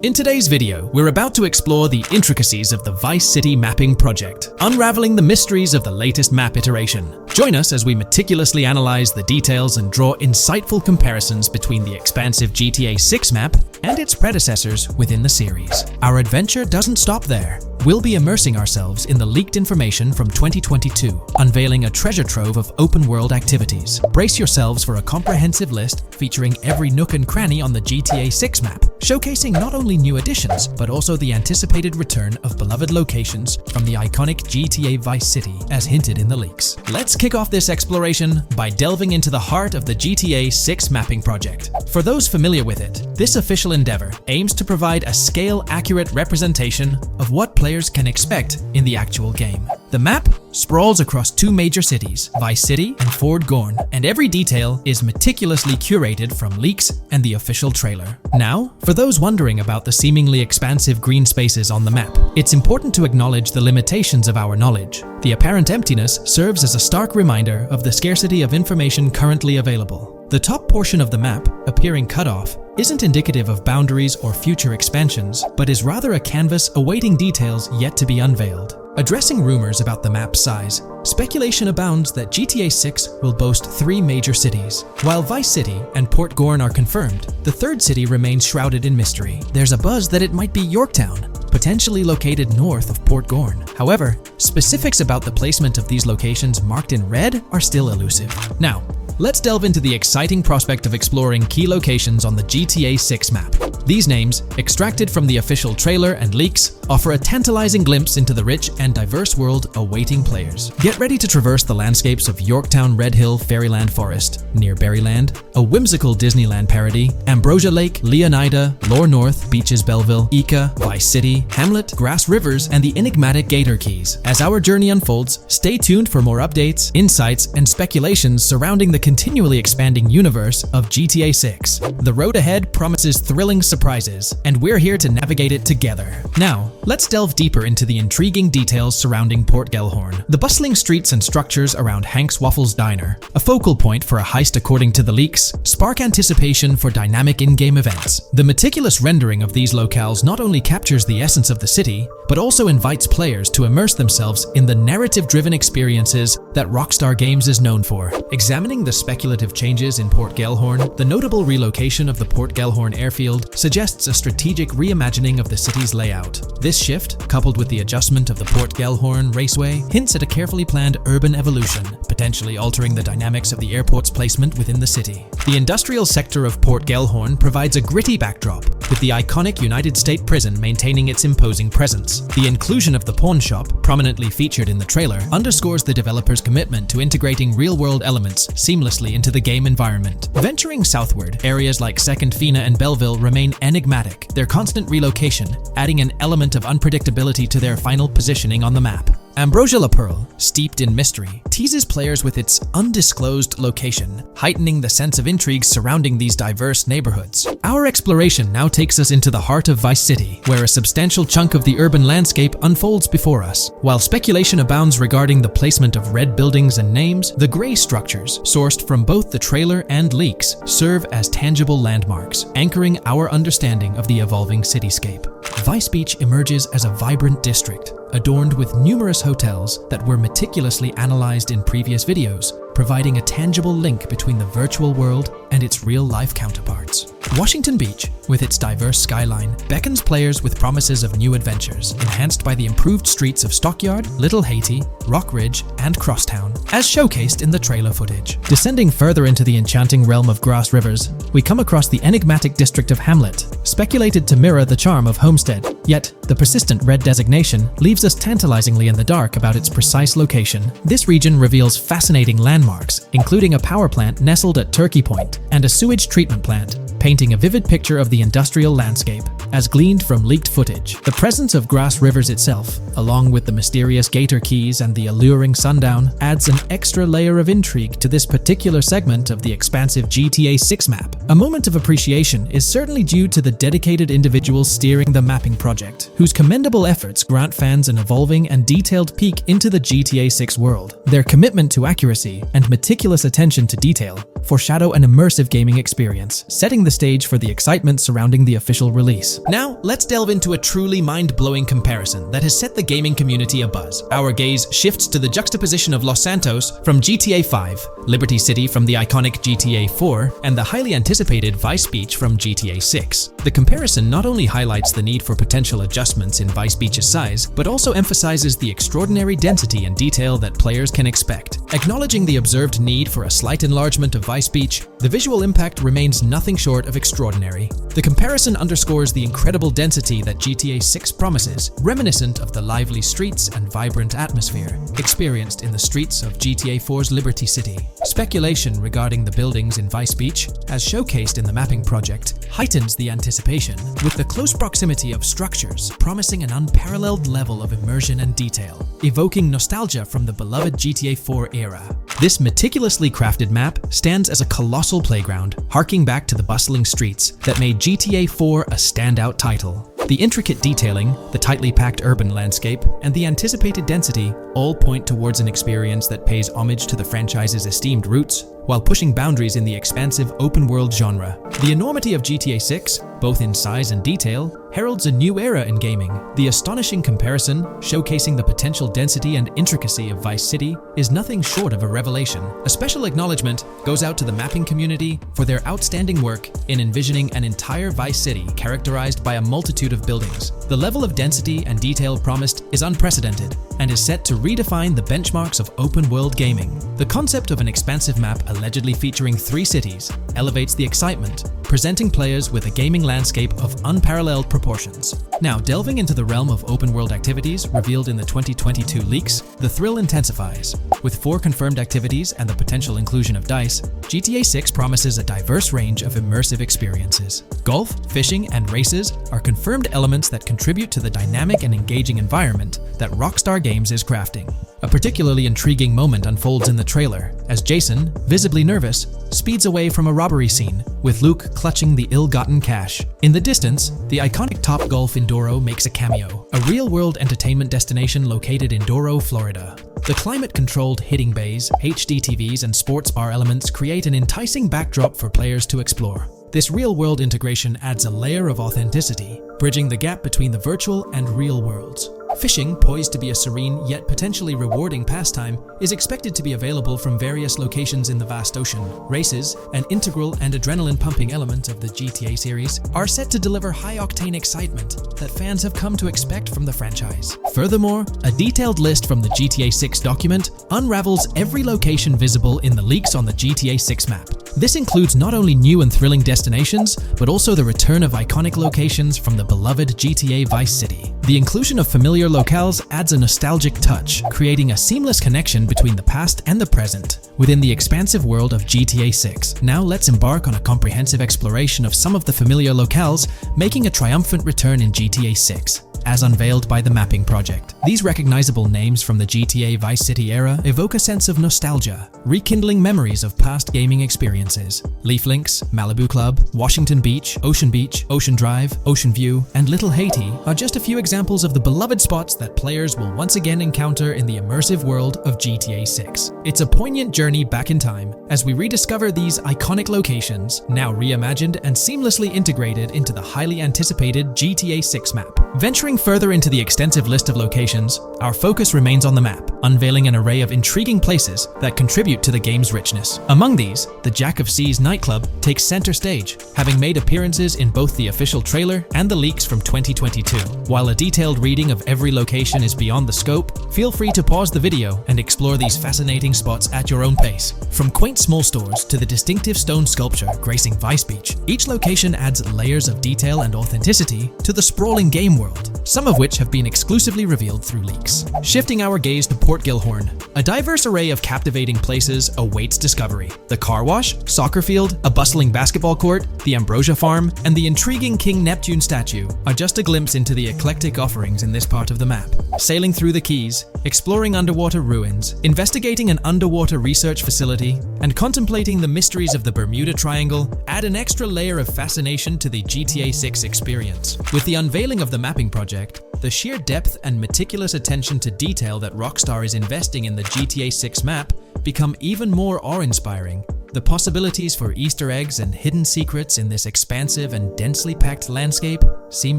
In today's video, we're about to explore the intricacies of the Vice City mapping project, unraveling the mysteries of the latest map iteration. Join us as we meticulously analyze the details and draw insightful comparisons between the expansive GTA 6 map and its predecessors within the series. Our adventure doesn't stop there. We'll be immersing ourselves in the leaked information from 2022, unveiling a treasure trove of open-world activities. Brace yourselves for a comprehensive list featuring every nook and cranny on the GTA 6 map, showcasing not only new additions, but also the anticipated return of beloved locations from the iconic GTA Vice City, as hinted in the leaks. Let's kick off this exploration by delving into the heart of the GTA 6 mapping project. For those familiar with it, this official endeavor aims to provide a scale-accurate representation of what players can expect in the actual game. The map sprawls across two major cities, Vice City and Fort Gorn, and every detail is meticulously curated from leaks and the official trailer. Now, for those wondering about the seemingly expansive green spaces on the map, it's important to acknowledge the limitations of our knowledge. The apparent emptiness serves as a stark reminder of the scarcity of information currently available. The top portion of the map, appearing cut off, isn't indicative of boundaries or future expansions, but is rather a canvas awaiting details yet to be unveiled. Addressing rumors about the map's size, speculation abounds that GTA 6 will boast three major cities. While Vice City and Port Gorn are confirmed, the third city remains shrouded in mystery. There's a buzz that it might be Yorktown, potentially located north of Port Gorn. However, specifics about the placement of these locations marked in red are still elusive. Now, let's delve into the exciting prospect of exploring key locations on the GTA 6 map. These names, extracted from the official trailer and leaks, offer a tantalizing glimpse into the rich and diverse world awaiting players. Get ready to traverse the landscapes of Yorktown Red Hill Fairyland Forest, near Berryland, a whimsical Disneyland parody, Ambrosia Lake, Leonida, Lore North, Beaches Belleville, Ica, Vice City, Hamlet, Grass Rivers, and the enigmatic Gator Keys. As our journey unfolds, stay tuned for more updates, insights, and speculations surrounding the continually expanding universe of GTA 6. The road ahead promises thrilling surprises, and we're here to navigate it together. Now, let's delve deeper into the intriguing details surrounding Port Gellhorn. The bustling streets and structures around Hank's Waffles Diner, a focal point for a heist according to the leaks, spark anticipation for dynamic in-game events. The meticulous rendering of these locales not only captures the essence of the city, but also invites players to immerse themselves in the narrative-driven experiences that Rockstar Games is known for. Examining the speculative changes in Port Gellhorn, the notable relocation of the Port Gellhorn airfield suggests a strategic reimagining of the city's layout. This shift, coupled with the adjustment of the Port Gellhorn Raceway, hints at a carefully planned urban evolution, potentially altering the dynamics of the airport's placement within the city. The industrial sector of Port Gellhorn provides a gritty backdrop, with the iconic United States prison maintaining its imposing presence. The inclusion of the pawn shop, prominently featured in the trailer, underscores the developer's commitment to integrating real-world elements seamlessly into the game environment. Venturing southward, areas like Second Fina and Belleville remain enigmatic, their constant relocation adding an element of unpredictability to their final positioning on the map. Ambrosia La Pearl, steeped in mystery, teases players with its undisclosed location, heightening the sense of intrigue surrounding these diverse neighborhoods. Our exploration now takes us into the heart of Vice City, where a substantial chunk of the urban landscape unfolds before us. While speculation abounds regarding the placement of red buildings and names, the gray structures, sourced from both the trailer and leaks, serve as tangible landmarks, anchoring our understanding of the evolving cityscape. Vice Beach emerges as a vibrant district, adorned with numerous hotels that were meticulously analyzed in previous videos, providing a tangible link between the virtual world and its real-life counterparts. Washington Beach, with its diverse skyline, beckons players with promises of new adventures, enhanced by the improved streets of Stockyard, Little Haiti, Rock Ridge, and Crosstown, as showcased in the trailer footage. Descending further into the enchanting realm of Grass Rivers, we come across the enigmatic district of Hamlet, speculated to mirror the charm of Homestead. Yet, the persistent red designation leaves us tantalizingly in the dark about its precise location. This region reveals fascinating landmarks, including a power plant nestled at Turkey Point and a sewage treatment plant, painting a vivid picture of the industrial landscape, as gleaned from leaked footage. The presence of Grass Rivers itself, along with the mysterious Gator Keys and the alluring sundown, adds an extra layer of intrigue to this particular segment of the expansive GTA 6 map. A moment of appreciation is certainly due to the dedicated individuals steering the mapping project, whose commendable efforts grant fans an evolving and detailed peek into the GTA 6 world. Their commitment to accuracy and meticulous attention to detail foreshadow an immersive gaming experience, setting the stage for the excitement surrounding the official release. Vice. Now, let's delve into a truly mind-blowing comparison that has set the gaming community abuzz. Our gaze shifts to the juxtaposition of Los Santos from GTA 5, Liberty City from the iconic GTA 4, and the highly anticipated Vice Beach from GTA 6. The comparison not only highlights the need for potential adjustments in Vice Beach's size, but also emphasizes the extraordinary density and detail that players can expect. Acknowledging the observed need for a slight enlargement of Vice Beach, the visual impact remains nothing short of extraordinary. The comparison underscores the incredible density that GTA 6 promises, reminiscent of the lively streets and vibrant atmosphere experienced in the streets of GTA 4's Liberty City. Speculation regarding the buildings in Vice Beach, as showcased in the mapping project, heightens the anticipation, with the close proximity of structures promising an unparalleled level of immersion and detail, evoking nostalgia from the beloved GTA 4 era. This meticulously crafted map stands as a colossal playground, harking back to the bustling streets that made GTA 4 a standout title. The intricate detailing, the tightly packed urban landscape, and the anticipated density all point towards an experience that pays homage to the franchise's esteemed roots, while pushing boundaries in the expansive open-world genre. The enormity of GTA 6, both in size and detail, heralds a new era in gaming. The astonishing comparison, showcasing the potential density and intricacy of Vice City, is nothing short of a revelation. A special acknowledgement goes out to the mapping community for their outstanding work in envisioning an entire Vice City characterized by a multitude of buildings. The level of density and detail promised is unprecedented and is set to redefine the benchmarks of open-world gaming. The concept of an expansive map allegedly featuring 3 cities elevates the excitement, presenting players with a gaming landscape of unparalleled proportions. Now, delving into the realm of open-world activities revealed in the 2022 leaks, the thrill intensifies. With 4 confirmed activities and the potential inclusion of DICE, GTA 6 promises a diverse range of immersive experiences. Golf, fishing, and races are confirmed elements that contribute to the dynamic and engaging environment that Rockstar Games is crafting. A particularly intriguing moment unfolds in the trailer, as Jason, visibly nervous, speeds away from a robbery scene, with Luke clutching the ill-gotten cash. In the distance, the iconic Topgolf in Doro makes a cameo, a real-world entertainment destination located in Doro, Florida. The climate-controlled hitting bays, HD TVs, and sports bar elements create an enticing backdrop for players to explore. This real-world integration adds a layer of authenticity, bridging the gap between the virtual and real worlds. Fishing, poised to be a serene yet potentially rewarding pastime, is expected to be available from various locations in the vast ocean. Races, an integral and adrenaline-pumping element of the GTA series, are set to deliver high-octane excitement that fans have come to expect from the franchise. Furthermore, a detailed list from the GTA 6 document unravels every location visible in the leaks on the GTA 6 map. This includes not only new and thrilling destinations, but also the return of iconic locations from the beloved GTA Vice City. The inclusion of familiar locales adds a nostalgic touch, creating a seamless connection between the past and the present within the expansive world of GTA 6. Now let's embark on a comprehensive exploration of some of the familiar locales making a triumphant return in GTA 6. As unveiled by the mapping project. These recognizable names from the GTA Vice City era evoke a sense of nostalgia, rekindling memories of past gaming experiences. Leaf Links, Malibu Club, Washington Beach, Ocean Drive, Ocean View, and Little Haiti are just a few examples of the beloved spots that players will once again encounter in the immersive world of GTA 6. It's a poignant journey back in time as we rediscover these iconic locations, now reimagined and seamlessly integrated into the highly anticipated GTA 6 map. Venturing further into the extensive list of locations, our focus remains on the map, unveiling an array of intriguing places that contribute to the game's richness. Among these, the Jack of Seas nightclub takes center stage, having made appearances in both the official trailer and the leaks from 2022. While a detailed reading of every location is beyond the scope, feel free to pause the video and explore these fascinating spots at your own pace. From quaint small stores to the distinctive stone sculpture gracing Vice Beach, each location adds layers of detail and authenticity to the sprawling game world, some of which have been exclusively revealed through leaks. Shifting our gaze to Port Gilhorn, a diverse array of captivating places awaits discovery. The car wash, soccer field, a bustling basketball court, the Ambrosia Farm, and the intriguing King Neptune statue are just a glimpse into the eclectic offerings in this part of the map. Sailing through the Keys, exploring underwater ruins, investigating an underwater research facility, and contemplating the mysteries of the Bermuda Triangle add an extra layer of fascination to the GTA 6 experience. With the unveiling of the mapping project, the sheer depth and meticulous attention to detail that Rockstar is investing in the GTA 6 map become even more awe-inspiring. The possibilities for Easter eggs and hidden secrets in this expansive and densely packed landscape seem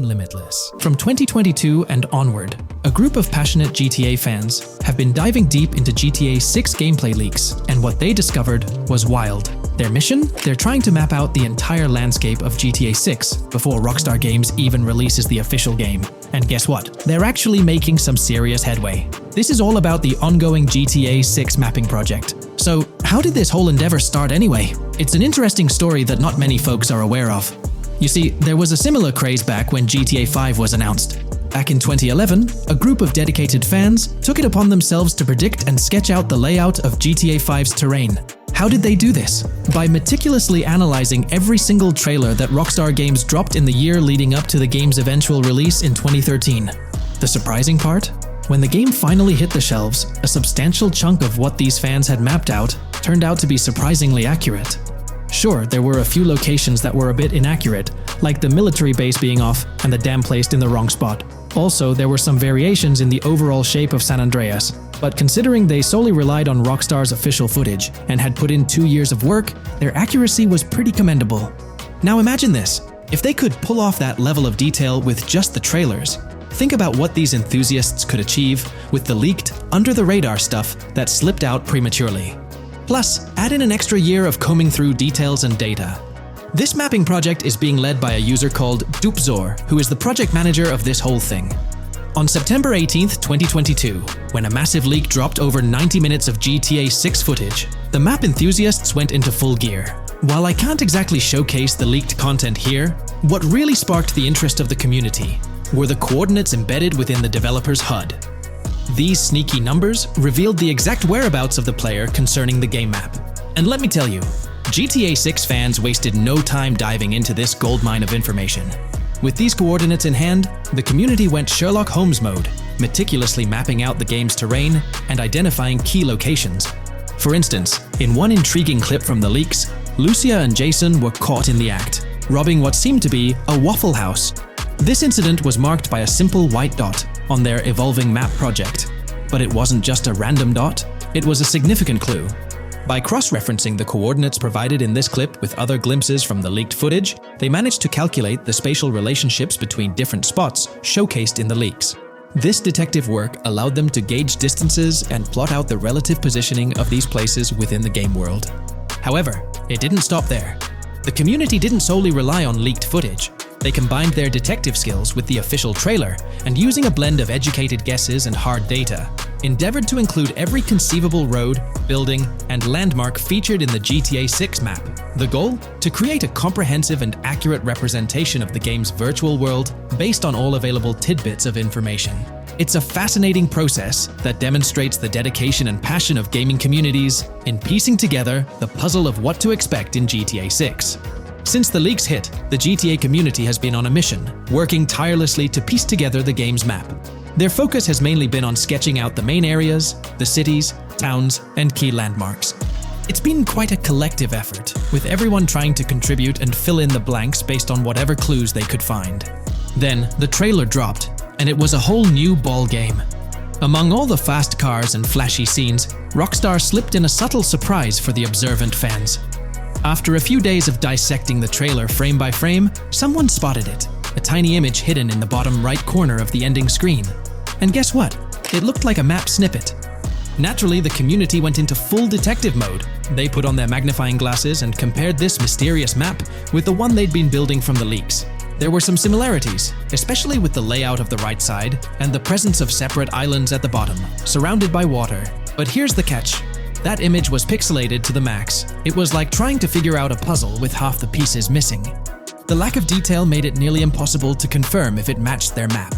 limitless. From 2022 and onward, a group of passionate GTA fans have been diving deep into GTA 6 gameplay leaks, and what they discovered was wild. Their mission? They're trying to map out the entire landscape of GTA 6 before Rockstar Games even releases the official game. And guess what? They're actually making some serious headway. This is all about the ongoing GTA 6 mapping project. So, how did this whole endeavor start anyway? It's an interesting story that not many folks are aware of. You see, there was a similar craze back when GTA 5 was announced. Back in 2011, a group of dedicated fans took it upon themselves to predict and sketch out the layout of GTA 5's terrain. How did they do this? By meticulously analyzing every single trailer that Rockstar Games dropped in the year leading up to the game's eventual release in 2013. The surprising part? When the game finally hit the shelves, a substantial chunk of what these fans had mapped out turned out to be surprisingly accurate. Sure, there were a few locations that were a bit inaccurate, like the military base being off and the dam placed in the wrong spot. Also, there were some variations in the overall shape of San Andreas, but considering they solely relied on Rockstar's official footage and had put in 2 years of work, their accuracy was pretty commendable. Now imagine this, if they could pull off that level of detail with just the trailers, think about what these enthusiasts could achieve with the leaked, under-the-radar stuff that slipped out prematurely. Plus, add in an extra year of combing through details and data. This mapping project is being led by a user called Dupzor, who is the project manager of this whole thing. On September 18th, 2022, when a massive leak dropped over 90 minutes of GTA 6 footage, the map enthusiasts went into full gear. While I can't exactly showcase the leaked content here, what really sparked the interest of the community were the coordinates embedded within the developer's HUD. These sneaky numbers revealed the exact whereabouts of the player concerning the game map. And let me tell you, GTA 6 fans wasted no time diving into this goldmine of information. With these coordinates in hand, the community went Sherlock Holmes mode, meticulously mapping out the game's terrain and identifying key locations. For instance, in one intriguing clip from the leaks, Lucia and Jason were caught in the act, robbing what seemed to be a Waffle House. This incident was marked by a simple white dot on their evolving map project. But it wasn't just a random dot, it was a significant clue. By cross-referencing the coordinates provided in this clip with other glimpses from the leaked footage, they managed to calculate the spatial relationships between different spots showcased in the leaks. This detective work allowed them to gauge distances and plot out the relative positioning of these places within the game world. However, it didn't stop there. The community didn't solely rely on leaked footage. They combined their detective skills with the official trailer and, using a blend of educated guesses and hard data, endeavored to include every conceivable road, building, and landmark featured in the GTA 6 map. The goal? To create a comprehensive and accurate representation of the game's virtual world based on all available tidbits of information. It's a fascinating process that demonstrates the dedication and passion of gaming communities in piecing together the puzzle of what to expect in GTA 6. Since the leaks hit, the GTA community has been on a mission, working tirelessly to piece together the game's map. Their focus has mainly been on sketching out the main areas, the cities, towns, and key landmarks. It's been quite a collective effort, with everyone trying to contribute and fill in the blanks based on whatever clues they could find. Then, the trailer dropped, and it was a whole new ball game. Among all the fast cars and flashy scenes, Rockstar slipped in a subtle surprise for the observant fans. After a few days of dissecting the trailer frame by frame, someone spotted it, a tiny image hidden in the bottom right corner of the ending screen. And guess what? It looked like a map snippet. Naturally, the community went into full detective mode. They put on their magnifying glasses and compared this mysterious map with the one they'd been building from the leaks. There were some similarities, especially with the layout of the right side and the presence of separate islands at the bottom, surrounded by water. But here's the catch. That image was pixelated to the max. It was like trying to figure out a puzzle with half the pieces missing. The lack of detail made it nearly impossible to confirm if it matched their map.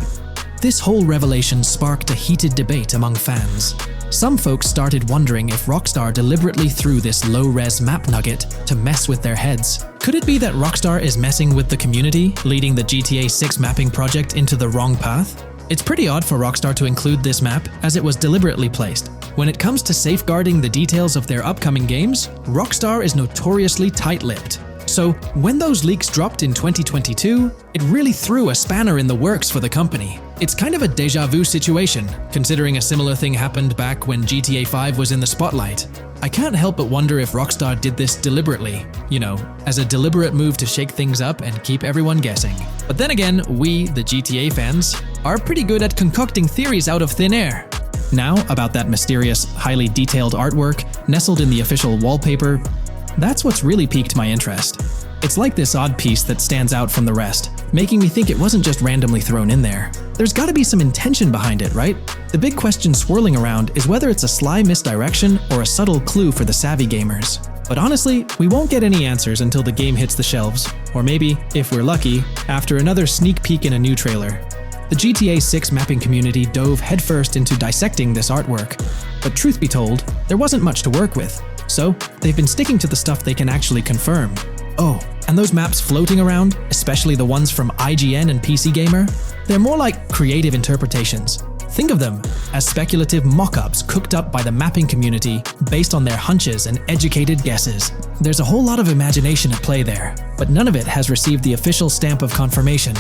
This whole revelation sparked a heated debate among fans. Some folks started wondering if Rockstar deliberately threw this low-res map nugget to mess with their heads. Could it be that Rockstar is messing with the community, leading the GTA 6 mapping project into the wrong path? It's pretty odd for Rockstar to include this map, as it was deliberately placed. When it comes to safeguarding the details of their upcoming games, Rockstar is notoriously tight-lipped. So, when those leaks dropped in 2022, it really threw a spanner in the works for the company. It's kind of a déjà vu situation, considering a similar thing happened back when GTA 5 was in the spotlight. I can't help but wonder if Rockstar did this deliberately, as a deliberate move to shake things up and keep everyone guessing. But then again, we, the GTA fans, are pretty good at concocting theories out of thin air. Now, about that mysterious, highly detailed artwork nestled in the official wallpaper, that's what's really piqued my interest. It's like this odd piece that stands out from the rest, making me think it wasn't just randomly thrown in there. There's gotta be some intention behind it, right? The big question swirling around is whether it's a sly misdirection or a subtle clue for the savvy gamers. But honestly, we won't get any answers until the game hits the shelves, or maybe, if we're lucky, after another sneak peek in a new trailer. The GTA 6 mapping community dove headfirst into dissecting this artwork, but truth be told, there wasn't much to work with, so they've been sticking to the stuff they can actually confirm. Oh, and those maps floating around, especially the ones from IGN and PC Gamer, they're more like creative interpretations. Think of them as speculative mock-ups cooked up by the mapping community based on their hunches and educated guesses. There's a whole lot of imagination at play there, but none of it has received the official stamp of confirmation.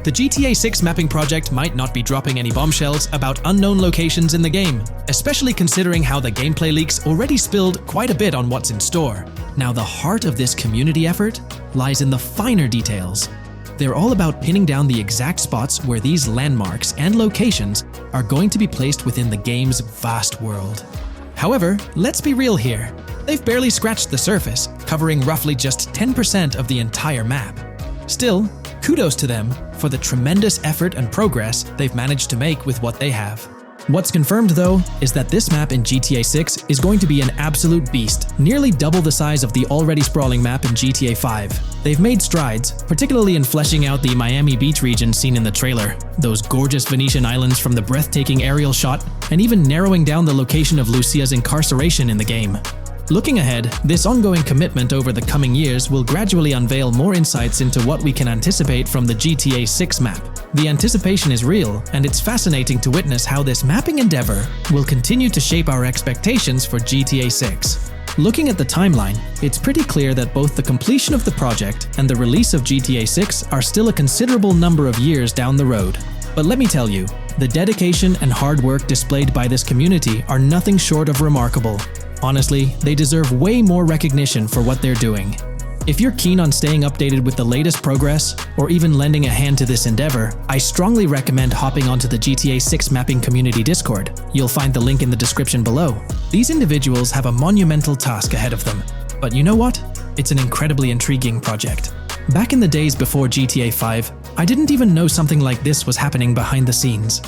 The GTA 6 mapping project might not be dropping any bombshells about unknown locations in the game, especially considering how the gameplay leaks already spilled quite a bit on what's in store. Now, the heart of this community effort lies in the finer details. They're all about pinning down the exact spots where these landmarks and locations are going to be placed within the game's vast world. However, let's be real here. They've barely scratched the surface, covering roughly just 10% of the entire map. Still, kudos to them for the tremendous effort and progress they've managed to make with what they have. What's confirmed, though, is that this map in GTA 6 is going to be an absolute beast, nearly double the size of the already sprawling map in GTA 5. They've made strides, particularly in fleshing out the Miami Beach region seen in the trailer, those gorgeous Venetian islands from the breathtaking aerial shot, and even narrowing down the location of Lucia's incarceration in the game. Looking ahead, this ongoing commitment over the coming years will gradually unveil more insights into what we can anticipate from the GTA 6 map. The anticipation is real, and it's fascinating to witness how this mapping endeavor will continue to shape our expectations for GTA 6. Looking at the timeline, it's pretty clear that both the completion of the project and the release of GTA 6 are still a considerable number of years down the road. But let me tell you, the dedication and hard work displayed by this community are nothing short of remarkable. Honestly, they deserve way more recognition for what they're doing. If you're keen on staying updated with the latest progress, or even lending a hand to this endeavor, I strongly recommend hopping onto the GTA 6 mapping community Discord. You'll find the link in the description below. These individuals have a monumental task ahead of them. But you know what? It's an incredibly intriguing project. Back in the days before GTA 5, I didn't even know something like this was happening behind the scenes.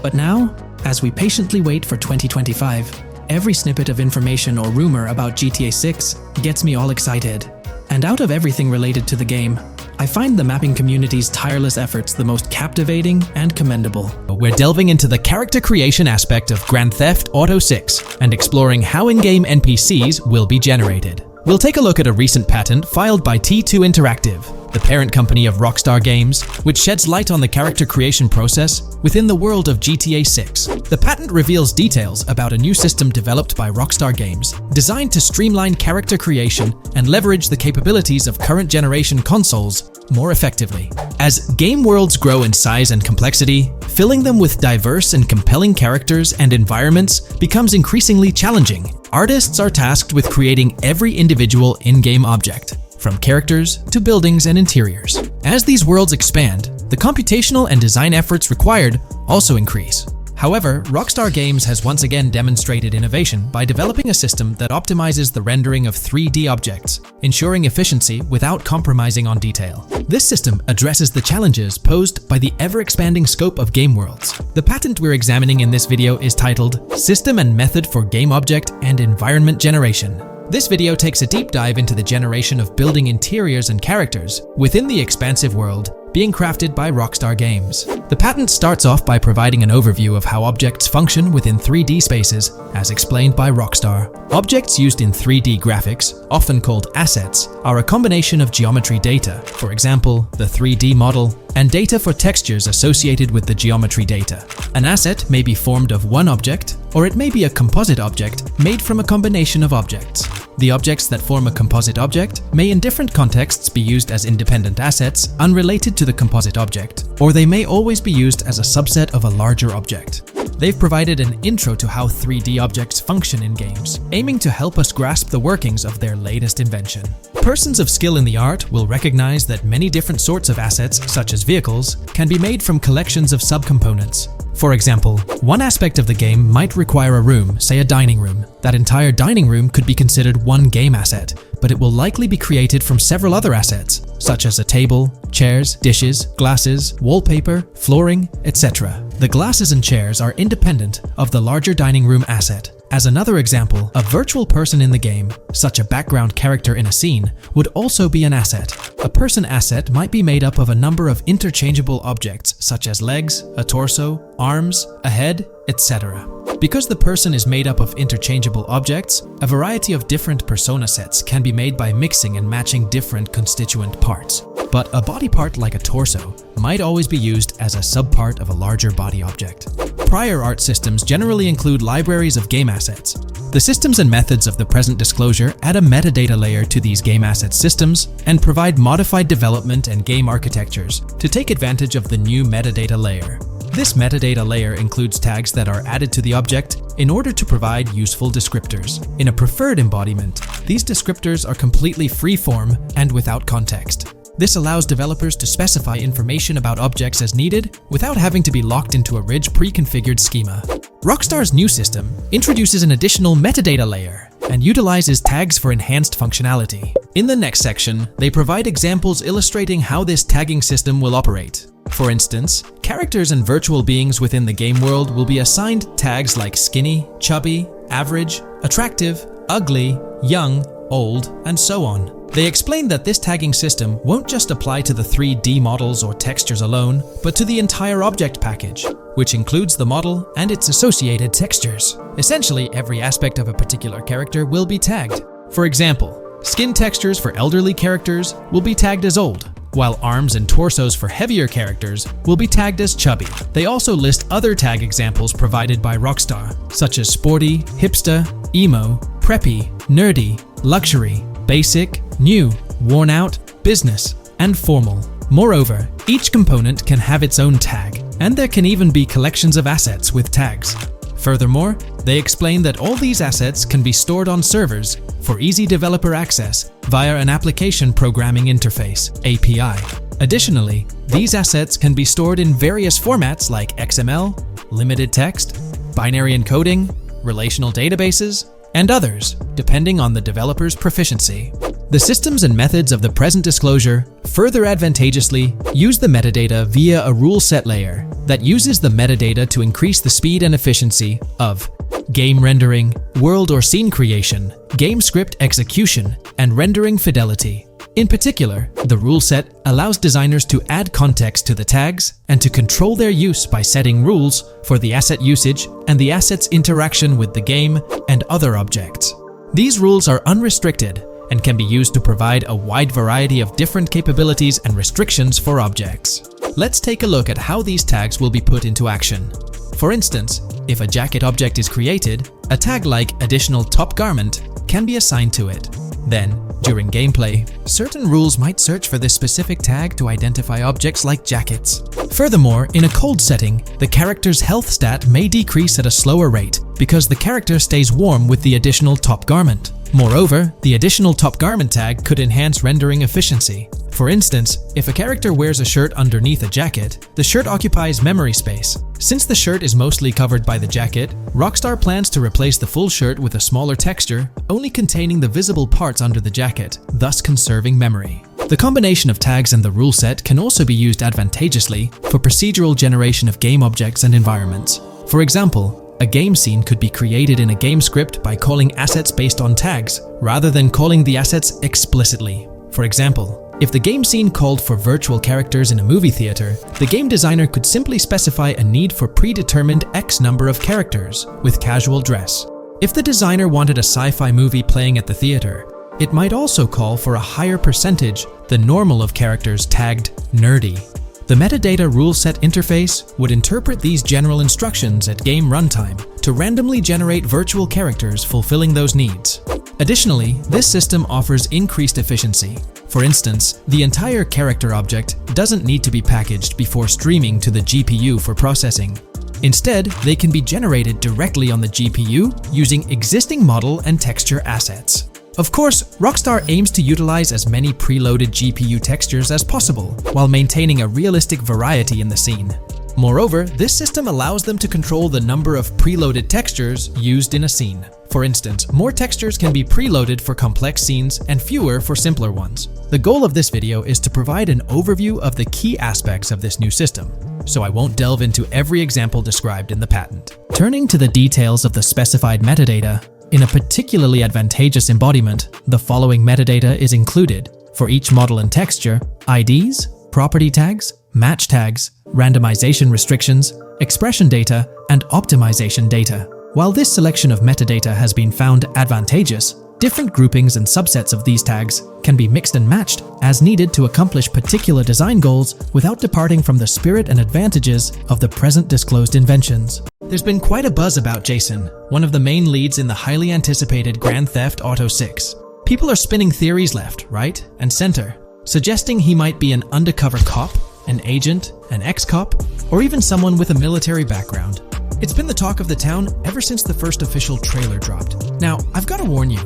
But now, as we patiently wait for 2025, every snippet of information or rumor about GTA 6 gets me all excited. And out of everything related to the game, I find the mapping community's tireless efforts the most captivating and commendable. We're delving into the character creation aspect of Grand Theft Auto 6 and exploring how in-game NPCs will be generated. We'll take a look at a recent patent filed by T2 Interactive, the parent company of Rockstar Games, which sheds light on the character creation process within the world of GTA 6. The patent reveals details about a new system developed by Rockstar Games, designed to streamline character creation and leverage the capabilities of current generation consoles more effectively. As game worlds grow in size and complexity, filling them with diverse and compelling characters and environments becomes increasingly challenging. Artists are tasked with creating every individual in-game object, from characters to buildings and interiors. As these worlds expand, the computational and design efforts required also increase. However, Rockstar Games has once again demonstrated innovation by developing a system that optimizes the rendering of 3D objects, ensuring efficiency without compromising on detail. This system addresses the challenges posed by the ever-expanding scope of game worlds. The patent we're examining in this video is titled System and Method for Game Object and Environment Generation. This video takes a deep dive into the generation of building interiors and characters within the expansive world being crafted by Rockstar Games. The patent starts off by providing an overview of how objects function within 3D spaces, as explained by Rockstar. Objects used in 3D graphics, often called assets, are a combination of geometry data, for example, the 3D model, and data for textures associated with the geometry data. An asset may be formed of one object, or it may be a composite object made from a combination of objects. The objects that form a composite object may in different contexts be used as independent assets unrelated to the composite object, or they may always be used as a subset of a larger object. they've provided an intro to how 3D objects function in games, aiming to help us grasp the workings of their latest invention. Persons of skill in the art will recognize that many different sorts of assets, such as vehicles, can be made from collections of subcomponents. For example, one aspect of the game might require a room, say a dining room. That entire dining room could be considered one game asset, but it will likely be created from several other assets, such as a table, chairs, dishes, glasses, wallpaper, flooring, etc. The glasses and chairs are independent of the larger dining room asset. As another example, a virtual person in the game, such a background character in a scene, would also be an asset. A person asset might be made up of a number of interchangeable objects, such as legs, a torso, arms, a head, etc. Because the person is made up of interchangeable objects, a variety of different persona sets can be made by mixing and matching different constituent parts. But a body part like a torso might always be used as a subpart of a larger body object. Prior art systems generally include libraries of game assets. The systems and methods of the present disclosure add a metadata layer to these game asset systems and provide modified development and game architectures to take advantage of the new metadata layer. This metadata layer includes tags that are added to the object in order to provide useful descriptors. In a preferred embodiment, these descriptors are completely free-form and without context. This allows developers to specify information about objects as needed without having to be locked into a rich pre-configured schema. Rockstar's new system introduces an additional metadata layer and utilizes tags for enhanced functionality. In the next section, they provide examples illustrating how this tagging system will operate. For instance, characters and virtual beings within the game world will be assigned tags like skinny, chubby, average, attractive, ugly, young, old, and so on. They explain that this tagging system won't just apply to the 3D models or textures alone, but to the entire object package, which includes the model and its associated textures. Essentially, every aspect of a particular character will be tagged. For example, skin textures for elderly characters will be tagged as old, while arms and torsos for heavier characters will be tagged as chubby. They also list other tag examples provided by Rockstar, such as sporty, hipster, emo, preppy, nerdy, luxury, basic, new, worn out, business, and formal. Moreover, each component can have its own tag, and there can even be collections of assets with tags. Furthermore, they explain that all these assets can be stored on servers for easy developer access via an application programming interface (API). Additionally, these assets can be stored in various formats like XML, limited text, binary encoding, relational databases, and others, depending on the developer's proficiency. The systems and methods of the present disclosure further advantageously use the metadata via a rule set layer that uses the metadata to increase the speed and efficiency of game rendering, world or scene creation, game script execution, and rendering fidelity. In particular, the rule set allows designers to add context to the tags and to control their use by setting rules for the asset usage and the asset's interaction with the game and other objects. These rules are unrestricted and can be used to provide a wide variety of different capabilities and restrictions for objects. Let's take a look at how these tags will be put into action. For instance, if a jacket object is created, a tag like additional top garment can be assigned to it. Then, during gameplay, certain rules might search for this specific tag to identify objects like jackets. Furthermore, in a cold setting, the character's health stat may decrease at a slower rate because the character stays warm with the additional top garment. Moreover, the additional top garment tag could enhance rendering efficiency. For instance, if a character wears a shirt underneath a jacket, the shirt occupies memory space. Since the shirt is mostly covered by the jacket, Rockstar plans to replace the full shirt with a smaller texture, only containing the visible parts under the jacket, thus conserving memory. The combination of tags and the rule set can also be used advantageously for procedural generation of game objects and environments. For example, a game scene could be created in a game script by calling assets based on tags, rather than calling the assets explicitly. For example, if the game scene called for virtual characters in a movie theater, the game designer could simply specify a need for predetermined X number of characters with casual dress. If the designer wanted a sci-fi movie playing at the theater, it might also call for a higher percentage than normal of characters tagged nerdy. The metadata rule set interface would interpret these general instructions at game runtime to randomly generate virtual characters fulfilling those needs. Additionally, this system offers increased efficiency. For instance, the entire character object doesn't need to be packaged before streaming to the GPU for processing. Instead, they can be generated directly on the GPU using existing model and texture assets. Of course, Rockstar aims to utilize as many preloaded GPU textures as possible, while maintaining a realistic variety in the scene. Moreover, this system allows them to control the number of preloaded textures used in a scene. For instance, more textures can be preloaded for complex scenes and fewer for simpler ones. The goal of this video is to provide an overview of the key aspects of this new system, so I won't delve into every example described in the patent. Turning to the details of the specified metadata, in a particularly advantageous embodiment, the following metadata is included for each model and texture: IDs, property tags, match tags, randomization restrictions, expression data, and optimization data. While this selection of metadata has been found advantageous, different groupings and subsets of these tags can be mixed and matched as needed to accomplish particular design goals without departing from the spirit and advantages of the present disclosed inventions. There's been quite a buzz about Jason, one of the main leads in the highly anticipated Grand Theft Auto 6. People are spinning theories left, right, and center, suggesting he might be an undercover cop, an agent, an ex-cop, or even someone with a military background. It's been the talk of the town ever since the first official trailer dropped. Now, I've got to warn you,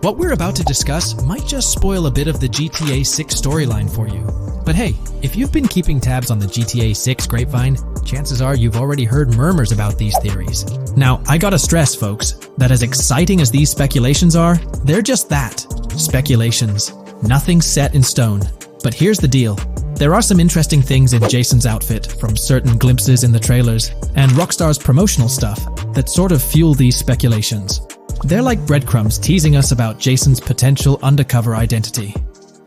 what we're about to discuss might just spoil a bit of the GTA 6 storyline for you. But hey, if you've been keeping tabs on the GTA 6 grapevine, chances are you've already heard murmurs about these theories. Now, I gotta stress, folks, that as exciting as these speculations are, they're just that, speculations. Nothing set in stone. But here's the deal. There are some interesting things in Jason's outfit from certain glimpses in the trailers and Rockstar's promotional stuff that sort of fuel these speculations. They're like breadcrumbs teasing us about Jason's potential undercover identity.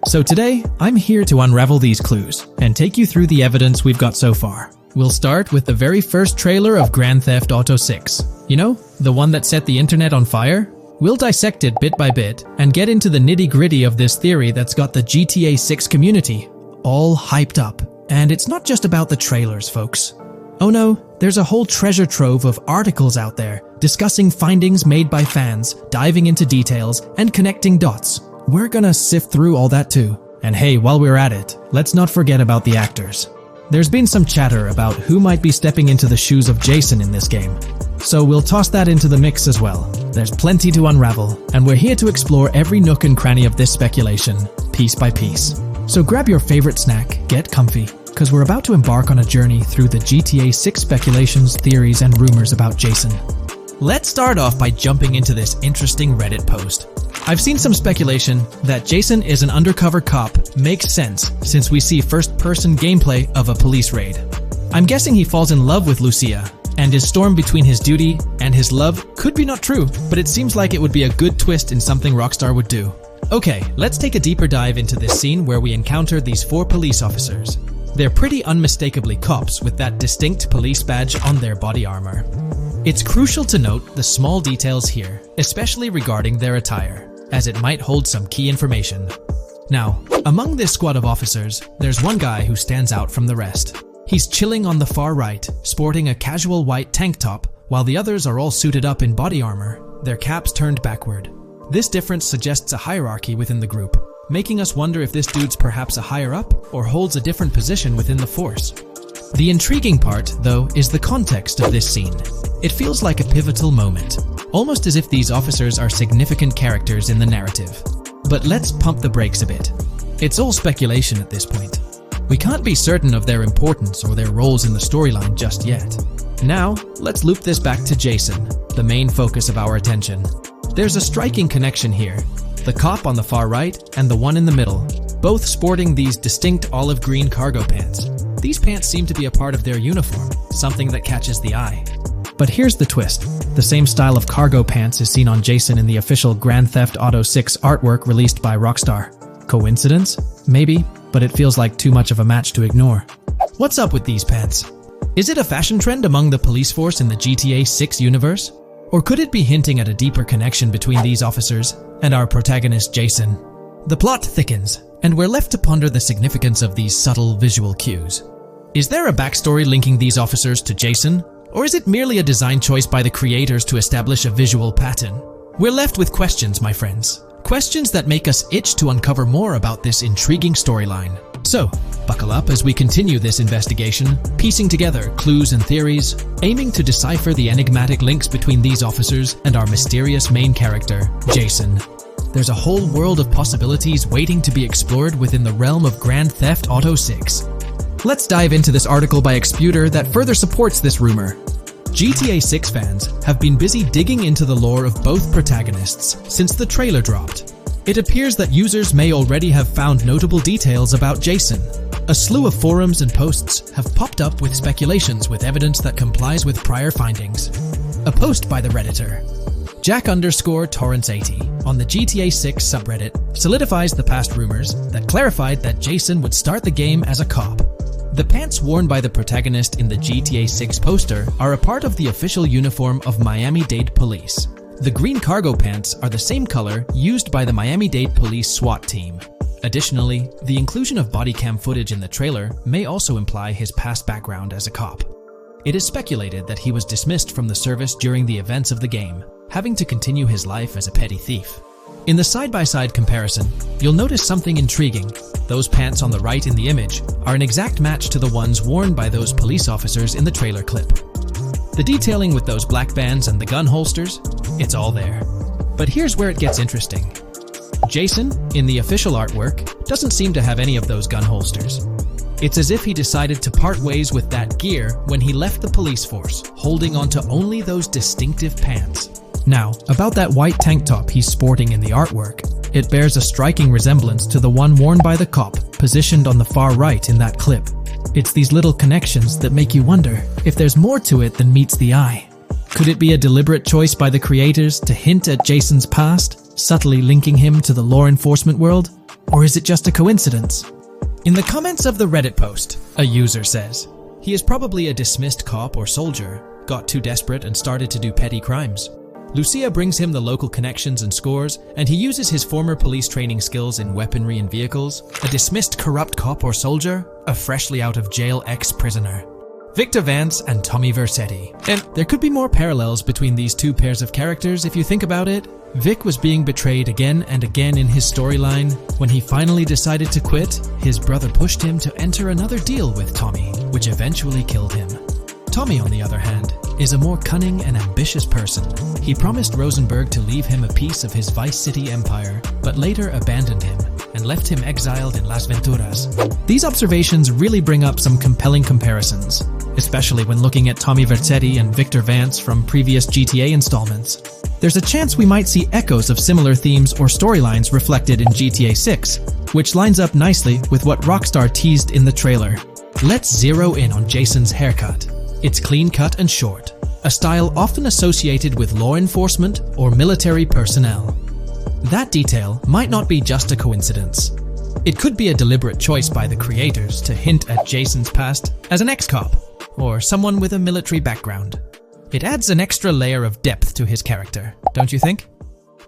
So today, I'm here to unravel these clues and take you through the evidence we've got so far. We'll start with the very first trailer of Grand Theft Auto 6. You know, the one that set the internet on fire? We'll dissect it bit by bit and get into the nitty-gritty of this theory that's got the GTA 6 community all hyped up. And it's not just about the trailers, folks. Oh no, there's a whole treasure trove of articles out there discussing findings made by fans, diving into details, and connecting dots. We're gonna sift through all that too. And hey, while we're at it, let's not forget about the actors. There's been some chatter about who might be stepping into the shoes of Jason in this game, so we'll toss that into the mix as well. There's plenty to unravel, and we're here to explore every nook and cranny of this speculation, piece by piece. So grab your favorite snack, get comfy, because we're about to embark on a journey through the GTA 6 speculations, theories, and rumors about Jason. Let's start off by jumping into this interesting Reddit post. I've seen some speculation that Jason is an undercover cop makes sense since we see first-person gameplay of a police raid. I'm guessing he falls in love with Lucia, and his storm between his duty and his love could be not true, but it seems like it would be a good twist in something Rockstar would do. Okay, let's take a deeper dive into this scene where we encounter these 4 police officers. They're pretty unmistakably cops with that distinct police badge on their body armor. It's crucial to note the small details here, especially regarding their attire, as it might hold some key information. Now, among this squad of officers, there's one guy who stands out from the rest. He's chilling on the far right, sporting a casual white tank top, while the others are all suited up in body armor, their caps turned backward. This difference suggests a hierarchy within the group, making us wonder if this dude's perhaps a higher up or holds a different position within the force. The intriguing part, though, is the context of this scene. It feels like a pivotal moment, almost as if these officers are significant characters in the narrative. But let's pump the brakes a bit. It's all speculation at this point. We can't be certain of their importance or their roles in the storyline just yet. Now, let's loop this back to Jason, the main focus of our attention. There's a striking connection here. The cop on the far right and the one in the middle, both sporting these distinct olive green cargo pants. These pants seem to be a part of their uniform, something that catches the eye. But here's the twist. The same style of cargo pants is seen on Jason in the official Grand Theft Auto 6 artwork released by Rockstar. Coincidence? Maybe, but it feels like too much of a match to ignore. What's up with these pants? Is it a fashion trend among the police force in the GTA 6 universe? Or could it be hinting at a deeper connection between these officers and our protagonist Jason? The plot thickens, and we're left to ponder the significance of these subtle visual cues. Is there a backstory linking these officers to Jason? Or is it merely a design choice by the creators to establish a visual pattern? We're left with questions, my friends. Questions that make us itch to uncover more about this intriguing storyline. So, buckle up as we continue this investigation, piecing together clues and theories, aiming to decipher the enigmatic links between these officers and our mysterious main character, Jason. There's a whole world of possibilities waiting to be explored within the realm of Grand Theft Auto 6. Let's dive into this article by Exputer that further supports this rumor. GTA 6 fans have been busy digging into the lore of both protagonists since the trailer dropped. It appears that users may already have found notable details about Jason. A slew of forums and posts have popped up with speculations with evidence that complies with prior findings. A post by the Redditor, Jack_Torrance80, on the GTA 6 subreddit solidifies the past rumors that clarified that Jason would start the game as a cop. The pants worn by the protagonist in the GTA 6 poster are a part of the official uniform of Miami-Dade Police. The green cargo pants are the same color used by the Miami-Dade Police SWAT team. Additionally, the inclusion of body cam footage in the trailer may also imply his past background as a cop. It is speculated that he was dismissed from the service during the events of the game, having to continue his life as a petty thief. In the side-by-side comparison, you'll notice something intriguing. Those pants on the right in the image are an exact match to the ones worn by those police officers in the trailer clip. The detailing with those black bands and the gun holsters, it's all there. But here's where it gets interesting. Jason, in the official artwork, doesn't seem to have any of those gun holsters. It's as if he decided to part ways with that gear when he left the police force, holding onto only those distinctive pants. Now, about that white tank top he's sporting in the artwork, it bears a striking resemblance to the one worn by the cop, positioned on the far right in that clip. It's these little connections that make you wonder if there's more to it than meets the eye. Could it be a deliberate choice by the creators to hint at Jason's past, subtly linking him to the law enforcement world? Or is it just a coincidence? In the comments of the Reddit post, a user says, he is probably a dismissed cop or soldier, got too desperate and started to do petty crimes. Lucia brings him the local connections and scores, and he uses his former police training skills in weaponry and vehicles. A dismissed corrupt cop or soldier, a freshly out of jail ex-prisoner. Victor Vance and Tommy Vercetti. And there could be more parallels between these two pairs of characters if you think about it. Vic was being betrayed again and again in his storyline. When he finally decided to quit, his brother pushed him to enter another deal with Tommy, which eventually killed him. Tommy, on the other hand, is a more cunning and ambitious person. He promised Rosenberg to leave him a piece of his Vice City empire, but later abandoned him and left him exiled in Las Venturas. These observations really bring up some compelling comparisons, especially when looking at Tommy Vercetti and Victor Vance from previous GTA installments. There's a chance we might see echoes of similar themes or storylines reflected in GTA 6, which lines up nicely with what Rockstar teased in the trailer. Let's zero in on Jason's haircut. It's clean-cut and short, a style often associated with law enforcement or military personnel. That detail might not be just a coincidence. It could be a deliberate choice by the creators to hint at Jason's past as an ex-cop or someone with a military background. It adds an extra layer of depth to his character, don't you think?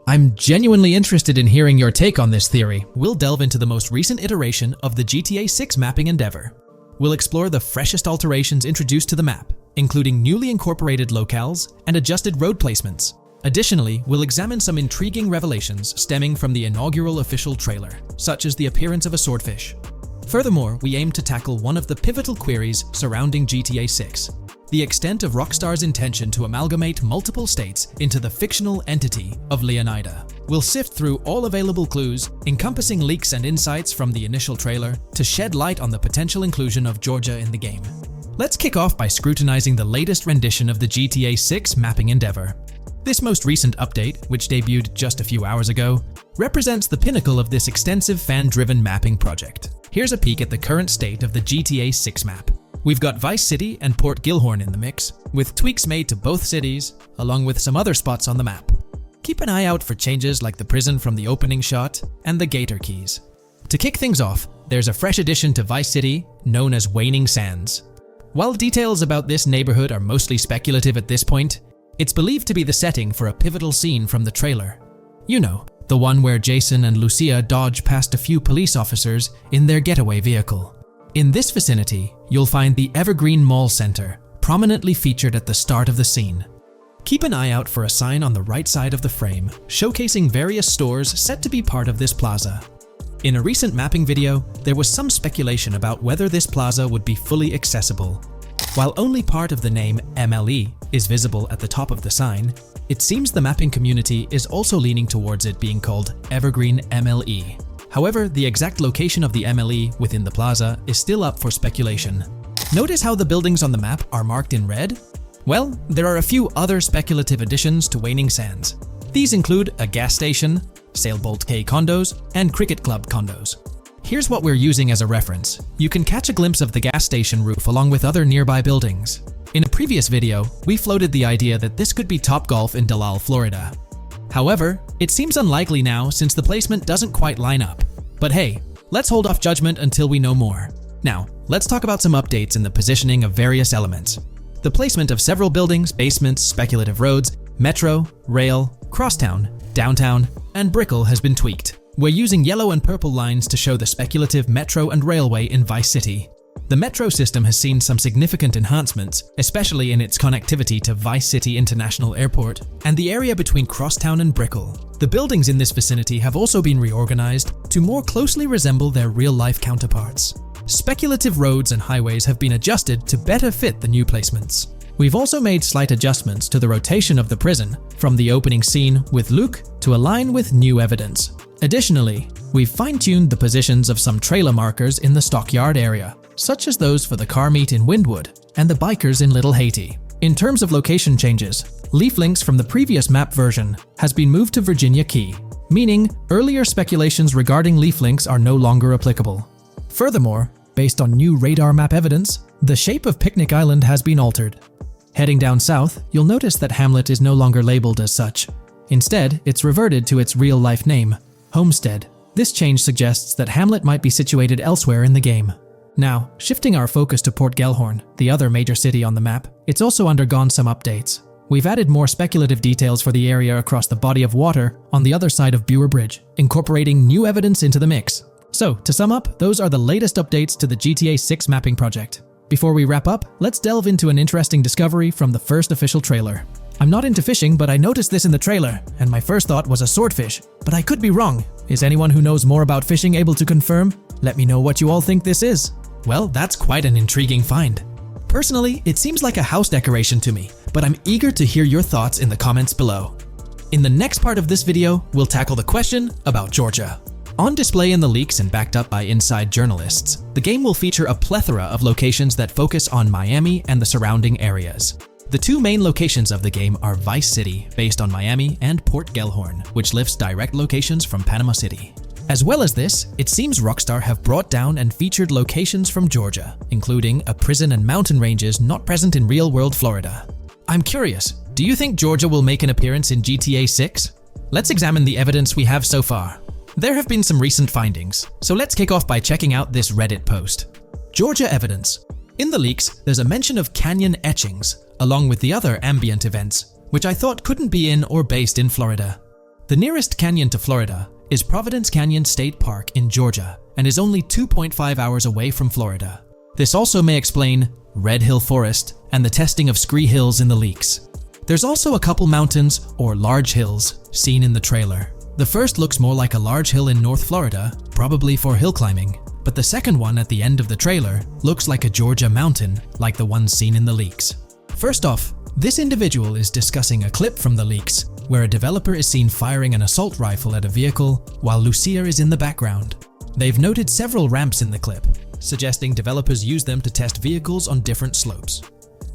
I'm genuinely interested in hearing your take on this theory. We'll delve into the most recent iteration of the GTA 6 mapping endeavor. We'll explore the freshest alterations introduced to the map, including newly incorporated locales and adjusted road placements. Additionally, we'll examine some intriguing revelations stemming from the inaugural official trailer, such as the appearance of a swordfish. Furthermore, we aim to tackle one of the pivotal queries surrounding GTA 6, the extent of Rockstar's intention to amalgamate multiple states into the fictional entity of Leonida. We'll sift through all available clues, encompassing leaks and insights from the initial trailer, to shed light on the potential inclusion of Georgia in the game. Let's kick off by scrutinizing the latest rendition of the GTA 6 mapping endeavor. This most recent update, which debuted just a few hours ago, represents the pinnacle of this extensive fan-driven mapping project. Here's a peek at the current state of the GTA 6 map. We've got Vice City and Port Gilhorn in the mix, with tweaks made to both cities, along with some other spots on the map. Keep an eye out for changes like the prison from the opening shot and the Gator Keys. To kick things off, there's a fresh addition to Vice City known as Waning Sands. While details about this neighborhood are mostly speculative at this point, it's believed to be the setting for a pivotal scene from the trailer. You know, the one where Jason and Lucia dodge past a few police officers in their getaway vehicle. In this vicinity, you'll find the Evergreen Mall Center, prominently featured at the start of the scene. Keep an eye out for a sign on the right side of the frame, showcasing various stores set to be part of this plaza. In a recent mapping video, there was some speculation about whether this plaza would be fully accessible. While only part of the name MLE is visible at the top of the sign, it seems the mapping community is also leaning towards it being called Evergreen MLE. However, the exact location of the MLE within the plaza is still up for speculation. Notice how the buildings on the map are marked in red? Well, there are a few other speculative additions to Waning Sands. These include a gas station, Sailbolt K condos, and Cricket Club condos. Here's what we're using as a reference. You can catch a glimpse of the gas station roof along with other nearby buildings. In a previous video, we floated the idea that this could be Topgolf in Dalal, Florida. However, it seems unlikely now since the placement doesn't quite line up. But hey, let's hold off judgment until we know more. Now, let's talk about some updates in the positioning of various elements. The placement of several buildings, basements, speculative roads, metro, rail, crosstown, downtown, and Brickell has been tweaked. We're using yellow and purple lines to show the speculative metro and railway in Vice City. The metro system has seen some significant enhancements, especially in its connectivity to Vice City International Airport and the area between Crosstown and Brickell. The buildings in this vicinity have also been reorganized to more closely resemble their real-life counterparts. Speculative roads and highways have been adjusted to better fit the new placements. We've also made slight adjustments to the rotation of the prison from the opening scene with Luke to align with new evidence. Additionally, we've fine-tuned the positions of some trailer markers in the stockyard area, such as those for the car meet in Windwood and the bikers in Little Haiti. In terms of location changes, leaf links from the previous map version has been moved to Virginia Key, meaning earlier speculations regarding leaf links are no longer applicable. Furthermore, based on new radar map evidence, the shape of Picnic Island has been altered. Heading down south, you'll notice that Hamlet is no longer labeled as such. Instead, it's reverted to its real-life name, Homestead. This change suggests that Hamlet might be situated elsewhere in the game. Now, shifting our focus to Port Gellhorn, the other major city on the map, it's also undergone some updates. We've added more speculative details for the area across the body of water on the other side of Buer Bridge, incorporating new evidence into the mix. So, to sum up, those are the latest updates to the GTA 6 mapping project. Before we wrap up, let's delve into an interesting discovery from the first official trailer. I'm not into fishing, but I noticed this in the trailer, and my first thought was a swordfish. But I could be wrong. Is anyone who knows more about fishing able to confirm? Let me know what you all think this is. Well, that's quite an intriguing find. Personally, it seems like a house decoration to me, but I'm eager to hear your thoughts in the comments below. In the next part of this video, we'll tackle the question about Georgia. On display in the leaks and backed up by inside journalists, the game will feature a plethora of locations that focus on Miami and the surrounding areas. The two main locations of the game are Vice City, based on Miami, and Port Gellhorn, which lifts direct locations from Panama City. As well as this, it seems Rockstar have brought down and featured locations from Georgia, including a prison and mountain ranges not present in real-world Florida. I'm curious, do you think Georgia will make an appearance in GTA 6? Let's examine the evidence we have so far. There have been some recent findings, so let's kick off by checking out this Reddit post. Georgia evidence. In the leaks, there's a mention of canyon etchings, along with the other ambient events, which I thought couldn't be in or based in Florida. The nearest canyon to Florida is Providence Canyon State Park in Georgia, and is only 2.5 hours away from Florida. This also may explain Red Hill Forest and the testing of Scree Hills in the leaks. There's also a couple mountains, or large hills, seen in the trailer. The first looks more like a large hill in North Florida, probably for hill climbing, but the second one at the end of the trailer looks like a Georgia mountain, like the ones seen in the leaks. First off, this individual is discussing a clip from the leaks, where a developer is seen firing an assault rifle at a vehicle while Lucia is in the background. They've noted several ramps in the clip, suggesting developers use them to test vehicles on different slopes.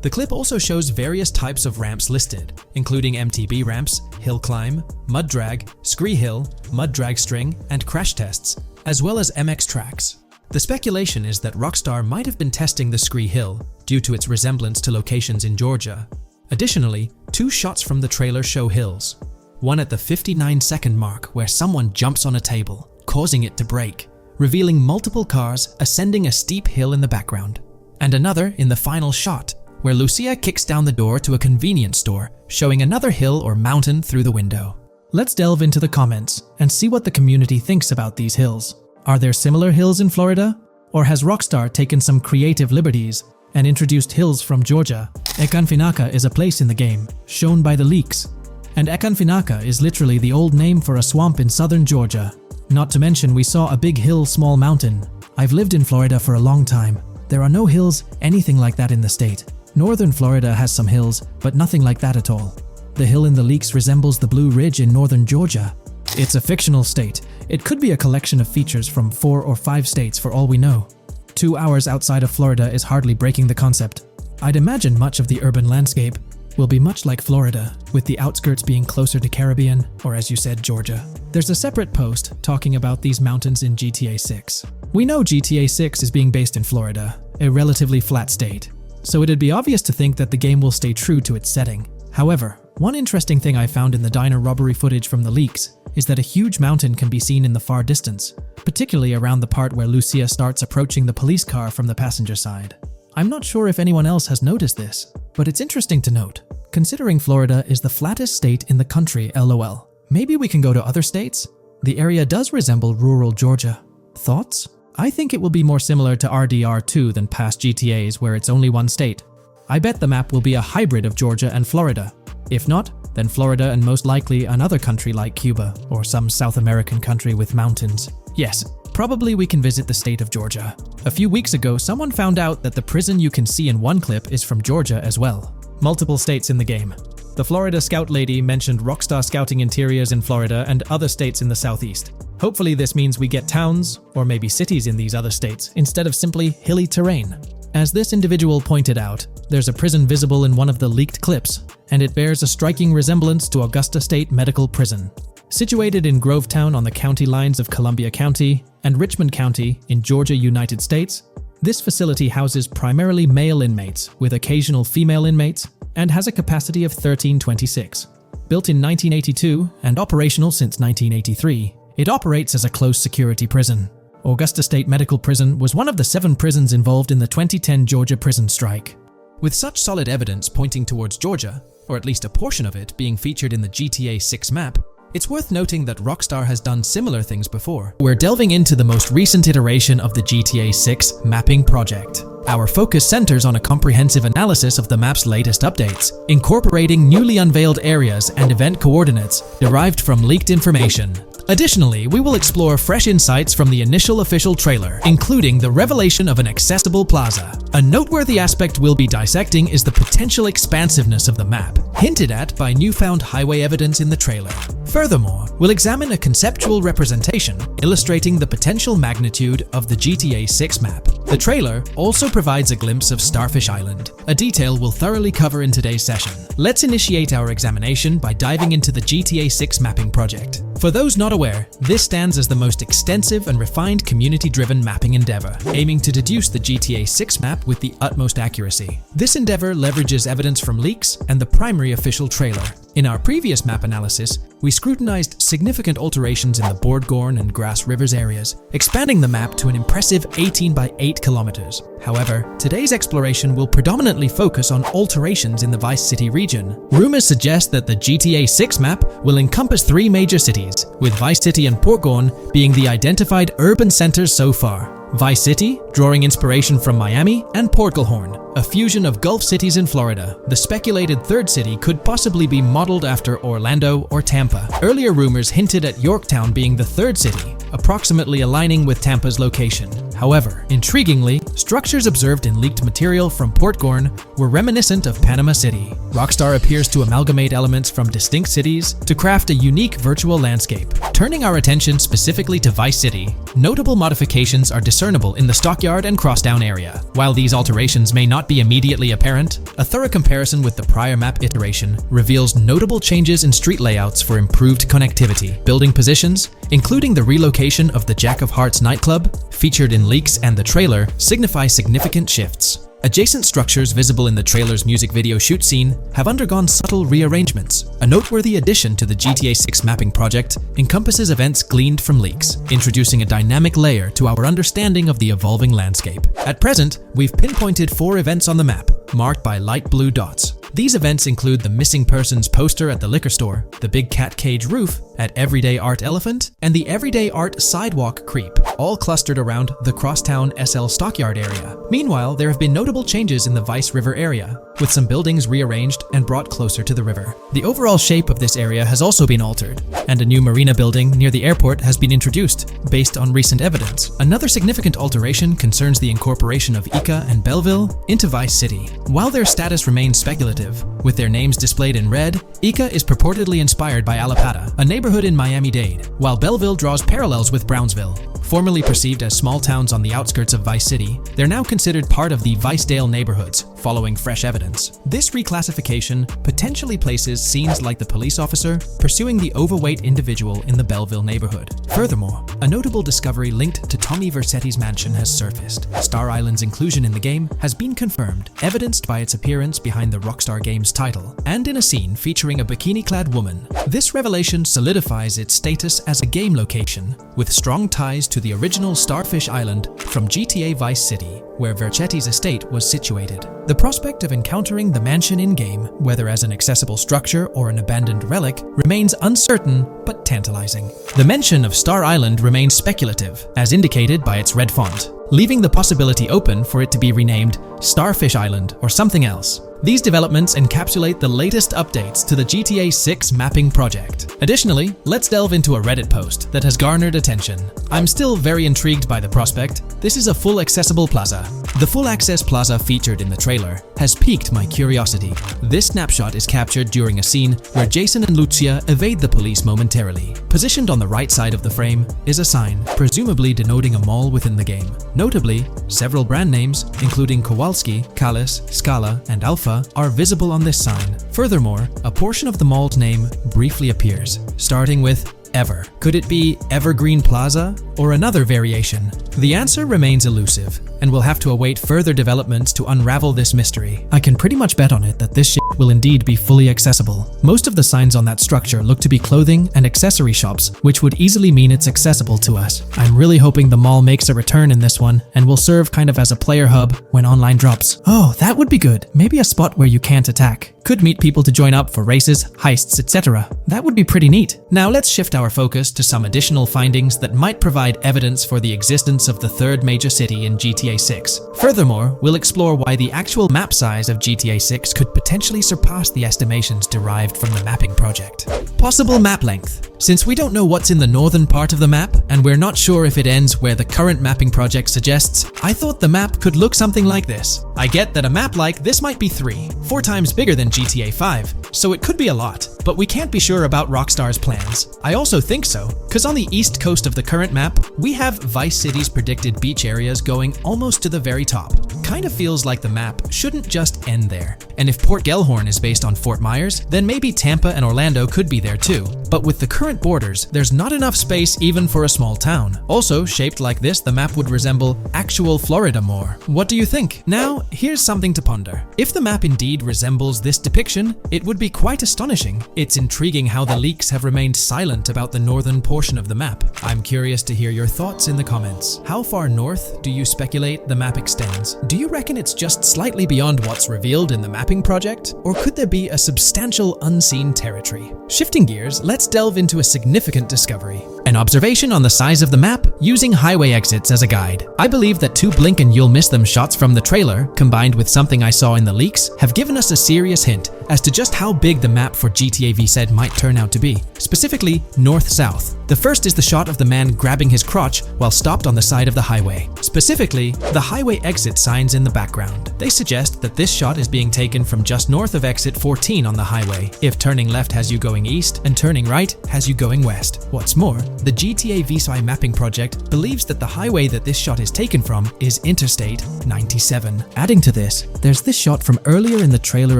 The clip also shows various types of ramps listed, including MTB ramps, hill climb, mud drag, scree hill, mud drag string, and crash tests, as well as MX tracks. The speculation is that Rockstar might have been testing the Scree Hill due to its resemblance to locations in Georgia. Additionally, two shots from the trailer show hills. One at the 59-second mark where someone jumps on a table, causing it to break, revealing multiple cars ascending a steep hill in the background. And another in the final shot, where Lucia kicks down the door to a convenience store, showing another hill or mountain through the window. Let's delve into the comments and see what the community thinks about these hills. Are there similar hills in Florida? Or has Rockstar taken some creative liberties and introduced hills from Georgia? Ekanfinaka is a place in the game, shown by the leaks. And Ekanfinaka is literally the old name for a swamp in southern Georgia. Not to mention we saw a big hill, small mountain. I've lived in Florida for a long time. There are no hills, anything like that in the state. Northern Florida has some hills, but nothing like that at all. The hill in the leaks resembles the Blue Ridge in northern Georgia. It's a fictional state. It could be a collection of features from 4 or 5 states for all we know. 2 hours outside of Florida is hardly breaking the concept. I'd imagine much of the urban landscape will be much like Florida, with the outskirts being closer to Caribbean, or as you said, Georgia. There's a separate post talking about these mountains in GTA 6. We know GTA 6 is being based in Florida, a relatively flat state, so it'd be obvious to think that the game will stay true to its setting. However, one interesting thing I found in the diner robbery footage from the leaks is that a huge mountain can be seen in the far distance, particularly around the part where Lucia starts approaching the police car from the passenger side. I'm not sure if anyone else has noticed this, but it's interesting to note, considering Florida is the flattest state in the country, LOL. Maybe we can go to other states? The area does resemble rural Georgia. Thoughts? I think it will be more similar to RDR2 than past GTAs where it's only one state. I bet the map will be a hybrid of Georgia and Florida. If not, then Florida and most likely another country like Cuba or some South American country with mountains. Yes, probably we can visit the state of Georgia. A few weeks ago, someone found out that the prison you can see in one clip is from Georgia as well. Multiple states in the game. The Florida Scout lady mentioned Rockstar scouting interiors in Florida and other states in the southeast. Hopefully this means we get towns, or maybe cities in these other states, instead of simply hilly terrain. As this individual pointed out, there's a prison visible in one of the leaked clips, and it bears a striking resemblance to Augusta State Medical Prison. Situated in Grovetown on the county lines of Columbia County and Richmond County in Georgia, United States, this facility houses primarily male inmates with occasional female inmates and has a capacity of 1326. Built in 1982 and operational since 1983, it operates as a close security prison. Augusta State Medical Prison was one of the 7 prisons involved in the 2010 Georgia prison strike. With such solid evidence pointing towards Georgia, or at least a portion of it being featured in the GTA 6 map, it's worth noting that Rockstar has done similar things before. We're delving into the most recent iteration of the GTA 6 mapping project. Our focus centers on a comprehensive analysis of the map's latest updates, incorporating newly unveiled areas and event coordinates derived from leaked information. Additionally, we will explore fresh insights from the initial official trailer, including the revelation of an accessible plaza. A noteworthy aspect we'll be dissecting is the potential expansiveness of the map, hinted at by newfound highway evidence in the trailer. Furthermore, we'll examine a conceptual representation illustrating the potential magnitude of the GTA 6 map. The trailer also provides a glimpse of Starfish Island, a detail we'll thoroughly cover in today's session. Let's initiate our examination by diving into the GTA 6 mapping project. For those not aware, this stands as the most extensive and refined community-driven mapping endeavor, aiming to deduce the GTA 6 map with the utmost accuracy. This endeavor leverages evidence from leaks and the primary official trailer. In our previous map analysis, we scrutinized significant alterations in the Boardgorn and Grass Rivers areas, expanding the map to an impressive 18 by 8 kilometers. However, today's exploration will predominantly focus on alterations in the Vice City region. Rumors suggest that the GTA 6 map will encompass 3 major cities, with Vice City and Portgorn being the identified urban centers so far. Vice City, drawing inspiration from Miami, and Portgorn, a fusion of Gulf cities in Florida. The speculated third city could possibly be modeled after Orlando or Tampa. Earlier rumors hinted at Yorktown being the third city, approximately aligning with Tampa's location. However, intriguingly, structures observed in leaked material from Portgorn were reminiscent of Panama City. Rockstar appears to amalgamate elements from distinct cities to craft a unique virtual landscape. Turning our attention specifically to Vice City, notable modifications are discernible in the Stockyard and Crosstown area. While these alterations may not be immediately apparent, a thorough comparison with the prior map iteration reveals notable changes in street layouts for improved connectivity. Building positions, including the relocation of the Jack of Hearts nightclub, featured in leaks and the trailer, signify significant shifts. Adjacent structures visible in the trailer's music video shoot scene have undergone subtle rearrangements. A noteworthy addition to the GTA 6 mapping project encompasses events gleaned from leaks, introducing a dynamic layer to our understanding of the evolving landscape. At present, we've pinpointed 4 events on the map, marked by light blue dots. These events include the missing persons poster at the liquor store, the big cat cage roof, at Everyday Art Elephant, and the Everyday Art Sidewalk Creep, all clustered around the Crosstown SL Stockyard area. Meanwhile, there have been notable changes in the Vice River area, with some buildings rearranged and brought closer to the river. The overall shape of this area has also been altered, and a new marina building near the airport has been introduced, based on recent evidence. Another significant alteration concerns the incorporation of Ica and Belleville into Vice City. While their status remains speculative, with their names displayed in red, Ica is purportedly inspired by Allapattah, a neighborhood in Miami-Dade, while Belleville draws parallels with Brownsville. Formerly perceived as small towns on the outskirts of Vice City, they're now considered part of the Vicedale neighborhoods, following fresh evidence. This reclassification potentially places scenes like the police officer pursuing the overweight individual in the Belleville neighborhood. Furthermore, a notable discovery linked to Tommy Vercetti's mansion has surfaced. Star Island's inclusion in the game has been confirmed, evidenced by its appearance behind the Rockstar game's title, and in a scene featuring a bikini-clad woman. This revelation solidifies its status as a game location, with strong ties to the original Starfish Island from GTA Vice City, where Vercetti's estate was situated. The prospect of encountering the mansion in-game, whether as an accessible structure or an abandoned relic, remains uncertain but tantalizing. The mention of Star Island remains speculative, as indicated by its red font, leaving the possibility open for it to be renamed Starfish Island or something else. These developments encapsulate the latest updates to the GTA 6 mapping project. Additionally, let's delve into a Reddit post that has garnered attention. I'm still very intrigued by the prospect. This is a full accessible plaza. The full access plaza featured in the trailer has piqued my curiosity. This snapshot is captured during a scene where Jason and Lucia evade the police momentarily. Positioned on the right side of the frame is a sign, presumably denoting a mall within the game. Notably, several brand names, including Kowalski, Callis, Scala, and Alpha, are visible on this sign. Furthermore, a portion of the mall's name briefly appears, starting with Ever. Could it be Evergreen Plaza or another variation? The answer remains elusive, and we'll have to await further developments to unravel this mystery. I can pretty much bet on it that this shit will indeed be fully accessible. Most of the signs on that structure look to be clothing and accessory shops, which would easily mean it's accessible to us. I'm really hoping the mall makes a return in this one and will serve kind of as a player hub when online drops. Oh, that would be good. Maybe a spot where you can't attack. Could meet people to join up for races, heists, etc. That would be pretty neat. Now let's shift our focus to some additional findings that might provide evidence for the existence of the third major city in GTA 6. Furthermore, we'll explore why the actual map size of GTA 6 could potentially surpass the estimations derived from the mapping project. Possible map length. Since we don't know what's in the northern part of the map, and we're not sure if it ends where the current mapping project suggests, I thought the map could look something like this. I get that a map like this might be 4 times bigger than GTA 5, so it could be a lot, but we can't be sure about Rockstar's plans. I also think so, cause on the east coast of the current map, we have Vice City's predicted beach areas going almost to the very top. Kind of feels like the map shouldn't just end there. And if Port Gellhorn is based on Fort Myers, then maybe Tampa and Orlando could be there too. But with the current borders, there's not enough space even for a small town. Also, shaped like this, the map would resemble actual Florida more. What do you think? Now, here's something to ponder. If the map indeed resembles this depiction, it would be quite astonishing. It's intriguing how the leaks have remained silent about the northern portion of the map. I'm curious to hear your thoughts in the comments. How far north do you speculate the map extends? Do you reckon it's just slightly beyond what's revealed in the mapping project? Or could there be a substantial unseen territory? Shifting gears, let's delve into a significant discovery. An observation on the size of the map using highway exits as a guide. I believe that 2 blink and you'll miss them shots from the trailer, combined with something I saw in the leaks, have given us a serious hint as to just how big the map for GTA VZ might turn out to be. Specifically, north-south. The first is the shot of the man grabbing his crotch while stopped on the side of the highway. Specifically, the highway exit signs in the background. They suggest that this shot is being taken from just north of exit 14 on the highway, if turning left has you going east and turning right has you going west. What's more, the GTA VSI mapping project believes that the highway that this shot is taken from is Interstate 97. Adding to this, there's this shot from earlier in the trailer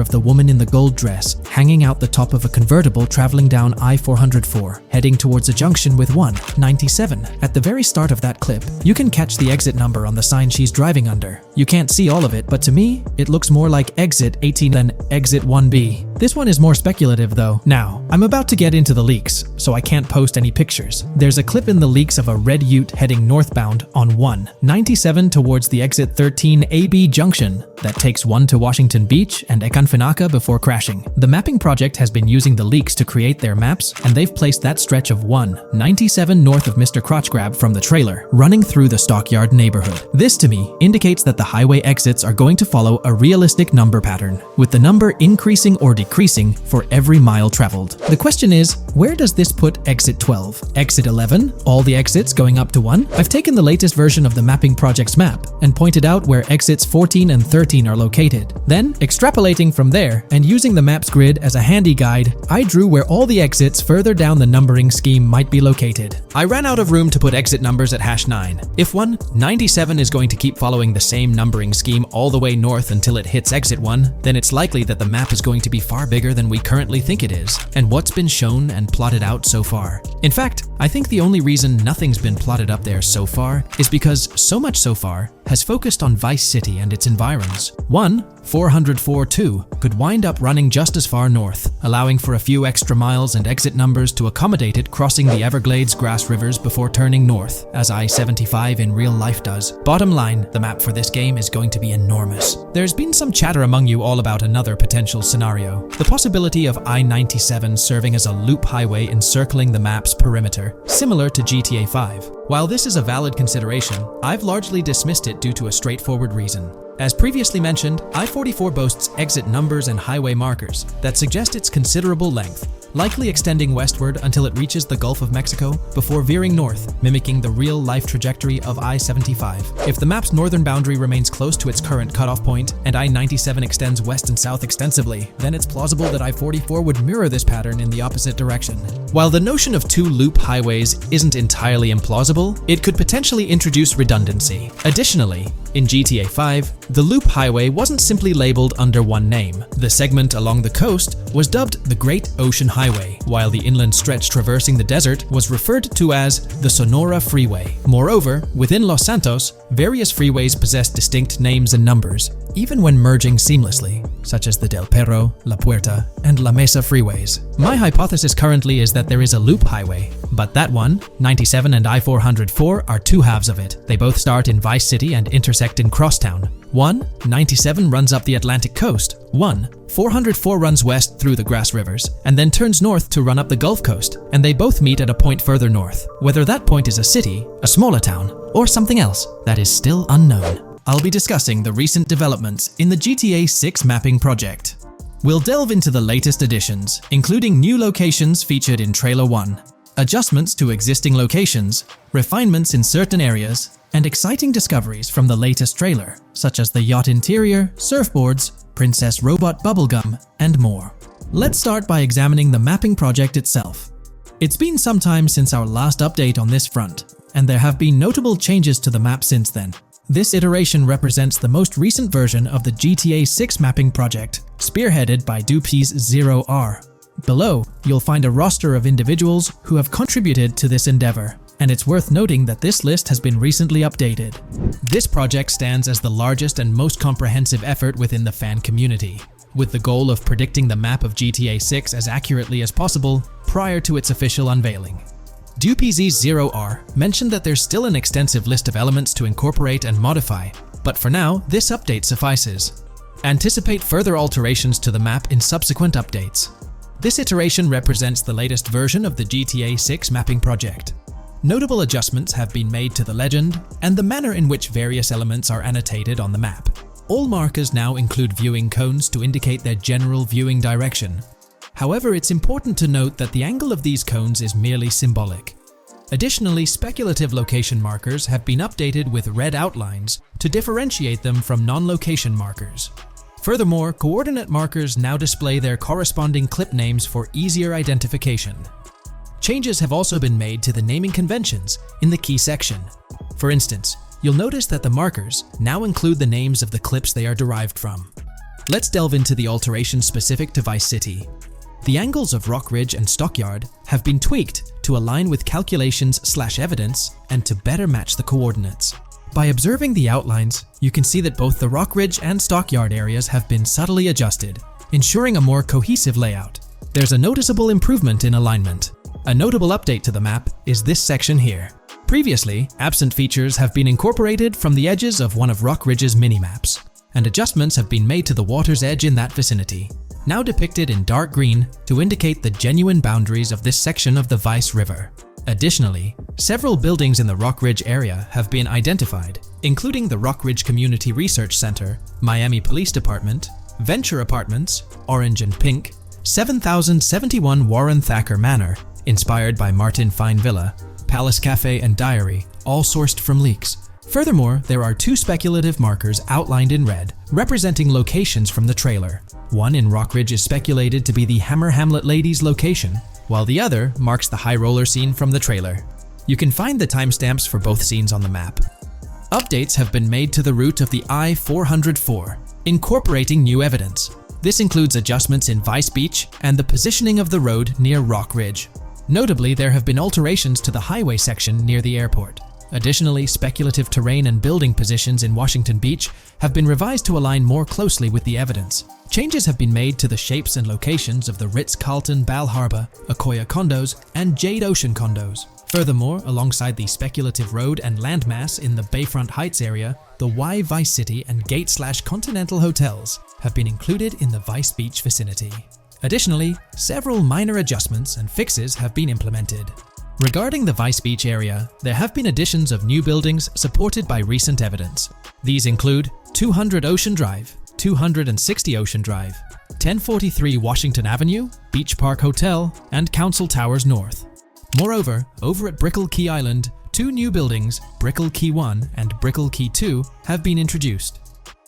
of the woman in the gold dress hanging out the top of a convertible traveling down I-404, heading towards a junction with 197. At the very start of that clip, you can catch the exit number on the sign she's driving under. You can't see all of it, but to me, it looks more like exit 18 than exit 1B. This one is more speculative though. Now, I'm about to get into the leaks, so I can't post any pictures. There's a clip in the leaks of a red ute heading northbound on 197 towards the exit 13 AB junction that takes 1 to Washington Beach and Ekanfinaka before crashing. The mapping project has been using the leaks to create their maps, and they've placed that stretch of 197 north of Mr. Crotchgrab from the trailer, running through the Stockyard neighborhood. This to me indicates that the highway exits are going to follow a realistic number pattern, with the number increasing or decreasing for every mile traveled. The question is, where does this put exit 12? Exit 11? All the exits going up to 1? I've taken the latest version of the mapping project's map and pointed out where exits 14 and 13 are located. Then, extrapolating from there and using the map's grid as a handy guide, I drew where all the exits further down the numbering scheme might be located. I ran out of room to put exit numbers at #9. If 197 is going to keep following the same numbering scheme all the way north until it hits exit 1, then it's likely that the map is going to be far bigger than we currently think it is, and what's been shown and plotted out so far. In fact, I think the only reason nothing's been plotted up there so far is because so much so far has focused on Vice City and its environs. 404.2 could wind up running just as far north, allowing for a few extra miles and exit numbers to accommodate it crossing the Everglades grass rivers before turning north, as I-75 in real life does. Bottom line, the map for this game is going to be enormous. There's been some chatter among you all about another potential scenario, the possibility of I-97 serving as a loop highway encircling the map's perimeter, similar to GTA 5. While this is a valid consideration, I've largely dismissed it due to a straightforward reason. As previously mentioned, I-44 boasts exit numbers and highway markers that suggest its considerable length, likely extending westward until it reaches the Gulf of Mexico before veering north, mimicking the real-life trajectory of I-75. If the map's northern boundary remains close to its current cutoff point, and I-97 extends west and south extensively, then it's plausible that I-44 would mirror this pattern in the opposite direction. While the notion of two loop highways isn't entirely implausible, it could potentially introduce redundancy. Additionally, in GTA 5, the loop highway wasn't simply labeled under one name. The segment along the coast was dubbed the Great Ocean Highway, while the inland stretch traversing the desert was referred to as the Sonora Freeway. Moreover, within Los Santos, various freeways possess distinct names and numbers, even when merging seamlessly, such as the Del Perro, La Puerta, and La Mesa freeways. My hypothesis currently is that there is a loop highway, but that one, 97 and I-404, are two halves of it. They both start in Vice City and intersect in Crosstown. 197 runs up the Atlantic coast. 404 runs west through the Grass Rivers, and then turns north to run up the Gulf Coast, and they both meet at a point further north. Whether that point is a city, a smaller town, or something else, that is still unknown. I'll be discussing the recent developments in the GTA 6 mapping project. We'll delve into the latest additions, including new locations featured in Trailer 1, adjustments to existing locations, refinements in certain areas, and exciting discoveries from the latest trailer, such as the yacht interior, surfboards, Princess Robot bubblegum, and more. Let's start by examining the mapping project itself. It's been some time since our last update on this front, and there have been notable changes to the map since then. This iteration represents the most recent version of the GTA 6 mapping project, spearheaded by Dupee's 0R. Below, you'll find a roster of individuals who have contributed to this endeavor, and it's worth noting that this list has been recently updated. This project stands as the largest and most comprehensive effort within the fan community, with the goal of predicting the map of GTA 6 as accurately as possible prior to its official unveiling. Dupee's 0R mentioned that there's still an extensive list of elements to incorporate and modify, but for now, this update suffices. Anticipate further alterations to the map in subsequent updates. This iteration represents the latest version of the GTA 6 mapping project. Notable adjustments have been made to the legend and the manner in which various elements are annotated on the map. All markers now include viewing cones to indicate their general viewing direction. However, it's important to note that the angle of these cones is merely symbolic. Additionally, speculative location markers have been updated with red outlines to differentiate them from non-location markers. Furthermore, coordinate markers now display their corresponding clip names for easier identification. Changes have also been made to the naming conventions in the key section. For instance, you'll notice that the markers now include the names of the clips they are derived from. Let's delve into the alterations specific to Vice City. The angles of Rock Ridge and Stockyard have been tweaked to align with calculations/evidence and to better match the coordinates. By observing the outlines, you can see that both the Rock Ridge and Stockyard areas have been subtly adjusted, ensuring a more cohesive layout. There's a noticeable improvement in alignment. A notable update to the map is this section here. Previously, absent features have been incorporated from the edges of one of Rockridge's mini-maps, and adjustments have been made to the water's edge in that vicinity, now depicted in dark green to indicate the genuine boundaries of this section of the Vice River. Additionally, several buildings in the Rockridge area have been identified, including the Rockridge Community Research Center, Miami Police Department, Venture Apartments, Orange and Pink, 7071 Warren Thacker Manor, inspired by Martin Fine Villa, Palace Cafe and Diary, all sourced from leaks. Furthermore, there are two speculative markers outlined in red, representing locations from the trailer. One in Rockridge is speculated to be the Hammer Hamlet Ladies location, while the other marks the high roller scene from the trailer. You can find the timestamps for both scenes on the map. Updates have been made to the route of the I-404, incorporating new evidence. This includes adjustments in Vice Beach and the positioning of the road near Rockridge. Notably, there have been alterations to the highway section near the airport. Additionally, speculative terrain and building positions in Washington Beach have been revised to align more closely with the evidence. Changes have been made to the shapes and locations of the Ritz-Carlton Bal Harbour, Akoya condos, and Jade Ocean condos. Furthermore, alongside the speculative road and landmass in the Bayfront Heights area, the Y Vice City and Gate/Continental hotels have been included in the Vice Beach vicinity. Additionally, several minor adjustments and fixes have been implemented. Regarding the Vice Beach area, there have been additions of new buildings supported by recent evidence. These include 200 Ocean Drive, 260 Ocean Drive, 1043 Washington Avenue, Beach Park Hotel, and Council Towers North. Moreover, over at Brickell Key Island, two new buildings, Brickell Key 1 and Brickell Key 2, have been introduced.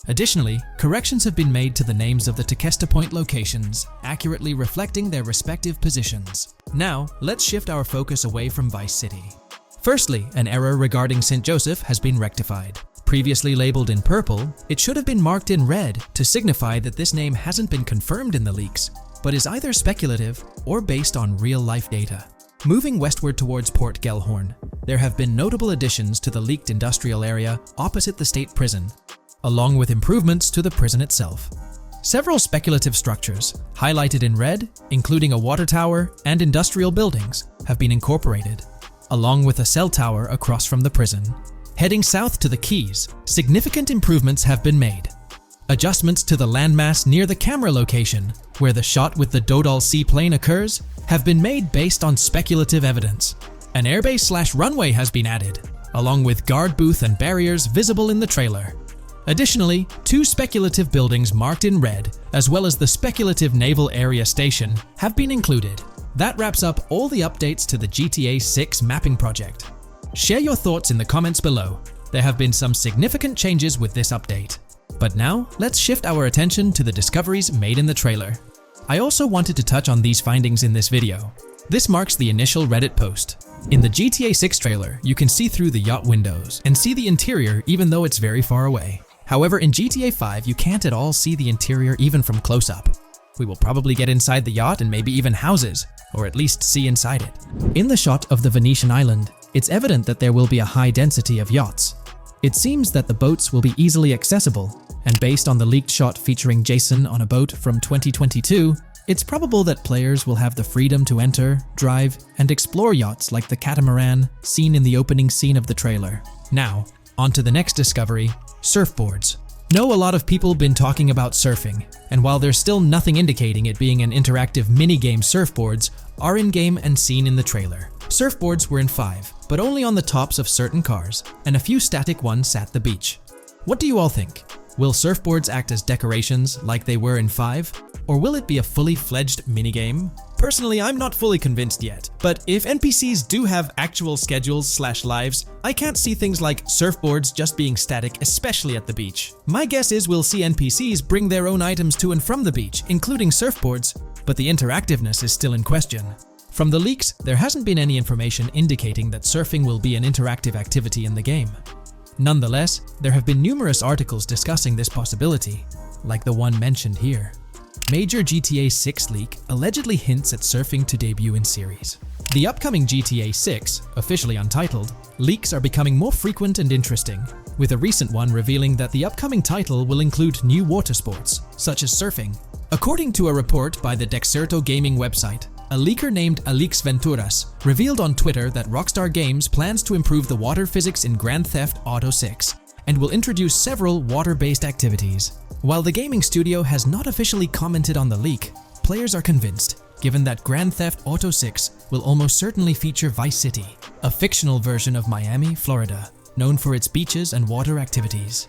Additionally, corrections have been made to the names of the Tequesta Point locations, accurately reflecting their respective positions. Now, let's shift our focus away from Vice City. Firstly, an error regarding St. Joseph has been rectified. Previously labeled in purple, it should have been marked in red to signify that this name hasn't been confirmed in the leaks, but is either speculative or based on real-life data. Moving westward towards Port Gellhorn, there have been notable additions to the leaked industrial area opposite the state prison, along with improvements to the prison itself. Several speculative structures, highlighted in red, including a water tower and industrial buildings, have been incorporated, along with a cell tower across from the prison. Heading south to the Keys, significant improvements have been made. Adjustments to the landmass near the camera location, where the shot with the Dodal seaplane occurs, have been made based on speculative evidence. An airbase/runway has been added, along with guard booth and barriers visible in the trailer. Additionally, two speculative buildings marked in red, as well as the speculative Naval Area Station, have been included. That wraps up all the updates to the GTA 6 mapping project. Share your thoughts in the comments below. There have been some significant changes with this update. But now, let's shift our attention to the discoveries made in the trailer. I also wanted to touch on these findings in this video. This marks the initial Reddit post. In the GTA 6 trailer, you can see through the yacht windows and see the interior even though it's very far away. However, in GTA 5, you can't at all see the interior even from close up. We will probably get inside the yacht and maybe even houses, or at least see inside it. In the shot of the Venetian island, it's evident that there will be a high density of yachts. It seems that the boats will be easily accessible, and based on the leaked shot featuring Jason on a boat from 2022, it's probable that players will have the freedom to enter, drive, and explore yachts like the catamaran seen in the opening scene of the trailer. Now, on to the next discovery, surfboards. Know a lot of people been talking about surfing, and while there's still nothing indicating it being an interactive minigame, surfboards are in-game and seen in the trailer. Surfboards were in 5, but only on the tops of certain cars, and a few static ones at the beach. What do you all think? Will surfboards act as decorations like they were in 5? Or will it be a fully fledged minigame? Personally, I'm not fully convinced yet, but if NPCs do have actual schedules/lives, I can't see things like surfboards just being static, especially at the beach. My guess is we'll see NPCs bring their own items to and from the beach, including surfboards, but the interactiveness is still in question. From the leaks, there hasn't been any information indicating that surfing will be an interactive activity in the game. Nonetheless, there have been numerous articles discussing this possibility, like the one mentioned here. Major GTA 6 leak allegedly hints at surfing to debut in series. The upcoming GTA 6, officially untitled, leaks are becoming more frequent and interesting, with a recent one revealing that the upcoming title will include new water sports, such as surfing. According to a report by the Dexerto gaming website, a leaker named Alix Venturas revealed on Twitter that Rockstar Games plans to improve the water physics in Grand Theft Auto 6 and will introduce several water-based activities. While the gaming studio has not officially commented on the leak, players are convinced, given that Grand Theft Auto 6 will almost certainly feature Vice City, a fictional version of Miami, Florida, known for its beaches and water activities.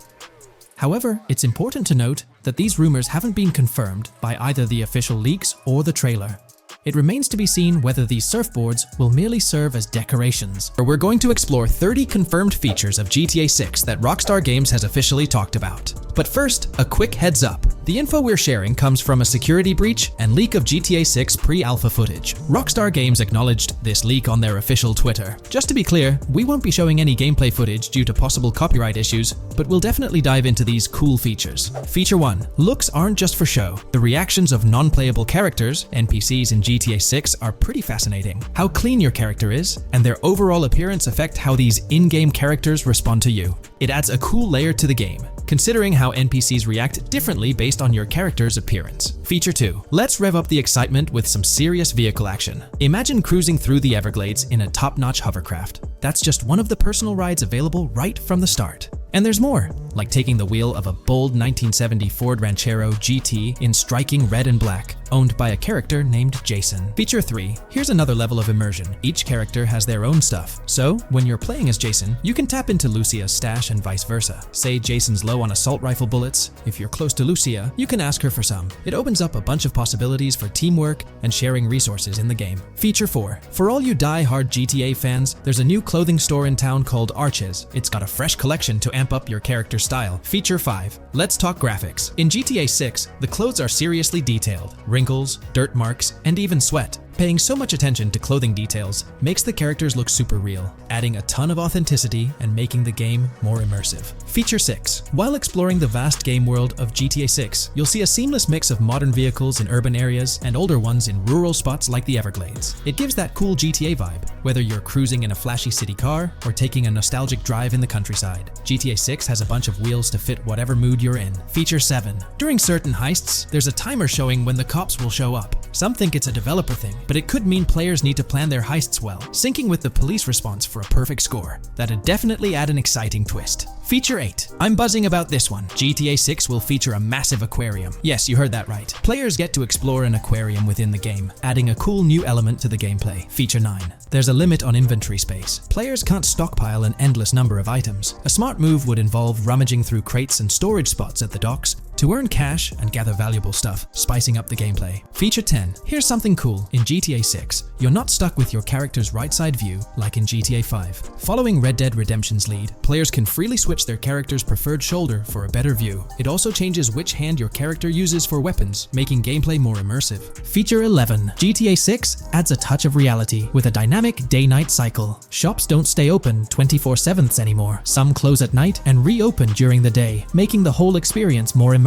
However, it's important to note that these rumors haven't been confirmed by either the official leaks or the trailer. It remains to be seen whether these surfboards will merely serve as decorations. We're going to explore 30 confirmed features of GTA 6 that Rockstar Games has officially talked about. But first, a quick heads up. The info we're sharing comes from a security breach and leak of GTA 6 pre-alpha footage. Rockstar Games acknowledged this leak on their official Twitter. Just to be clear, we won't be showing any gameplay footage due to possible copyright issues, but we'll definitely dive into these cool features. Feature 1. Looks aren't just for show. The reactions of non-playable characters, NPCs in GTA 6, are pretty fascinating. How clean your character is, and their overall appearance affect how these in-game characters respond to you. It adds a cool layer to the game, considering how NPCs react differently based on your character's appearance. Feature 2. Let's rev up the excitement with some serious vehicle action. Imagine cruising through the Everglades in a top-notch hovercraft. That's just one of the personal rides available right from the start. And there's more, like taking the wheel of a bold 1970 Ford Ranchero GT in striking red and black, owned by a character named Jason. Feature 3. Here's another level of immersion. Each character has their own stuff, so when you're playing as Jason, you can tap into Lucia's stash and vice versa. Say Jason's low on assault rifle bullets. If you're close to Lucia, you can ask her for some. It opens up a bunch of possibilities for teamwork and sharing resources in the game. Feature 4. For all you die-hard GTA fans, there's a new clothing store in town called Arches. It's got a fresh collection to amp up your character's style. Feature 5. Let's talk graphics. In GTA 6, the clothes are seriously detailed. Wrinkles, dirt marks, and even sweat. Paying so much attention to clothing details makes the characters look super real, adding a ton of authenticity and making the game more immersive. Feature 6. While exploring the vast game world of GTA 6, you'll see a seamless mix of modern vehicles in urban areas and older ones in rural spots like the Everglades. It gives that cool GTA vibe, whether you're cruising in a flashy city car or taking a nostalgic drive in the countryside. GTA 6 has a bunch of wheels to fit whatever mood you're in. Feature 7. During certain heists, there's a timer showing when the cops will show up. Some think it's a developer thing, but it could mean players need to plan their heists well, syncing with the police response for a perfect score. That'd definitely add an exciting twist. Feature 8. I'm buzzing about this one. GTA 6 will feature a massive aquarium. Yes, you heard that right. Players get to explore an aquarium within the game, adding a cool new element to the gameplay. Feature 9. There's a limit on inventory space. Players can't stockpile an endless number of items. A smart move would involve rummaging through crates and storage spots at the docks to earn cash and gather valuable stuff, spicing up the gameplay. Feature 10. Here's something cool. In GTA 6, you're not stuck with your character's right side view like in GTA 5. Following Red Dead Redemption's lead, players can freely switch their character's preferred shoulder for a better view. It also changes which hand your character uses for weapons, making gameplay more immersive. Feature 11. GTA 6 adds a touch of reality with a dynamic day-night cycle. Shops don't stay open 24/7 anymore. Some close at night and reopen during the day, making the whole experience more immersive.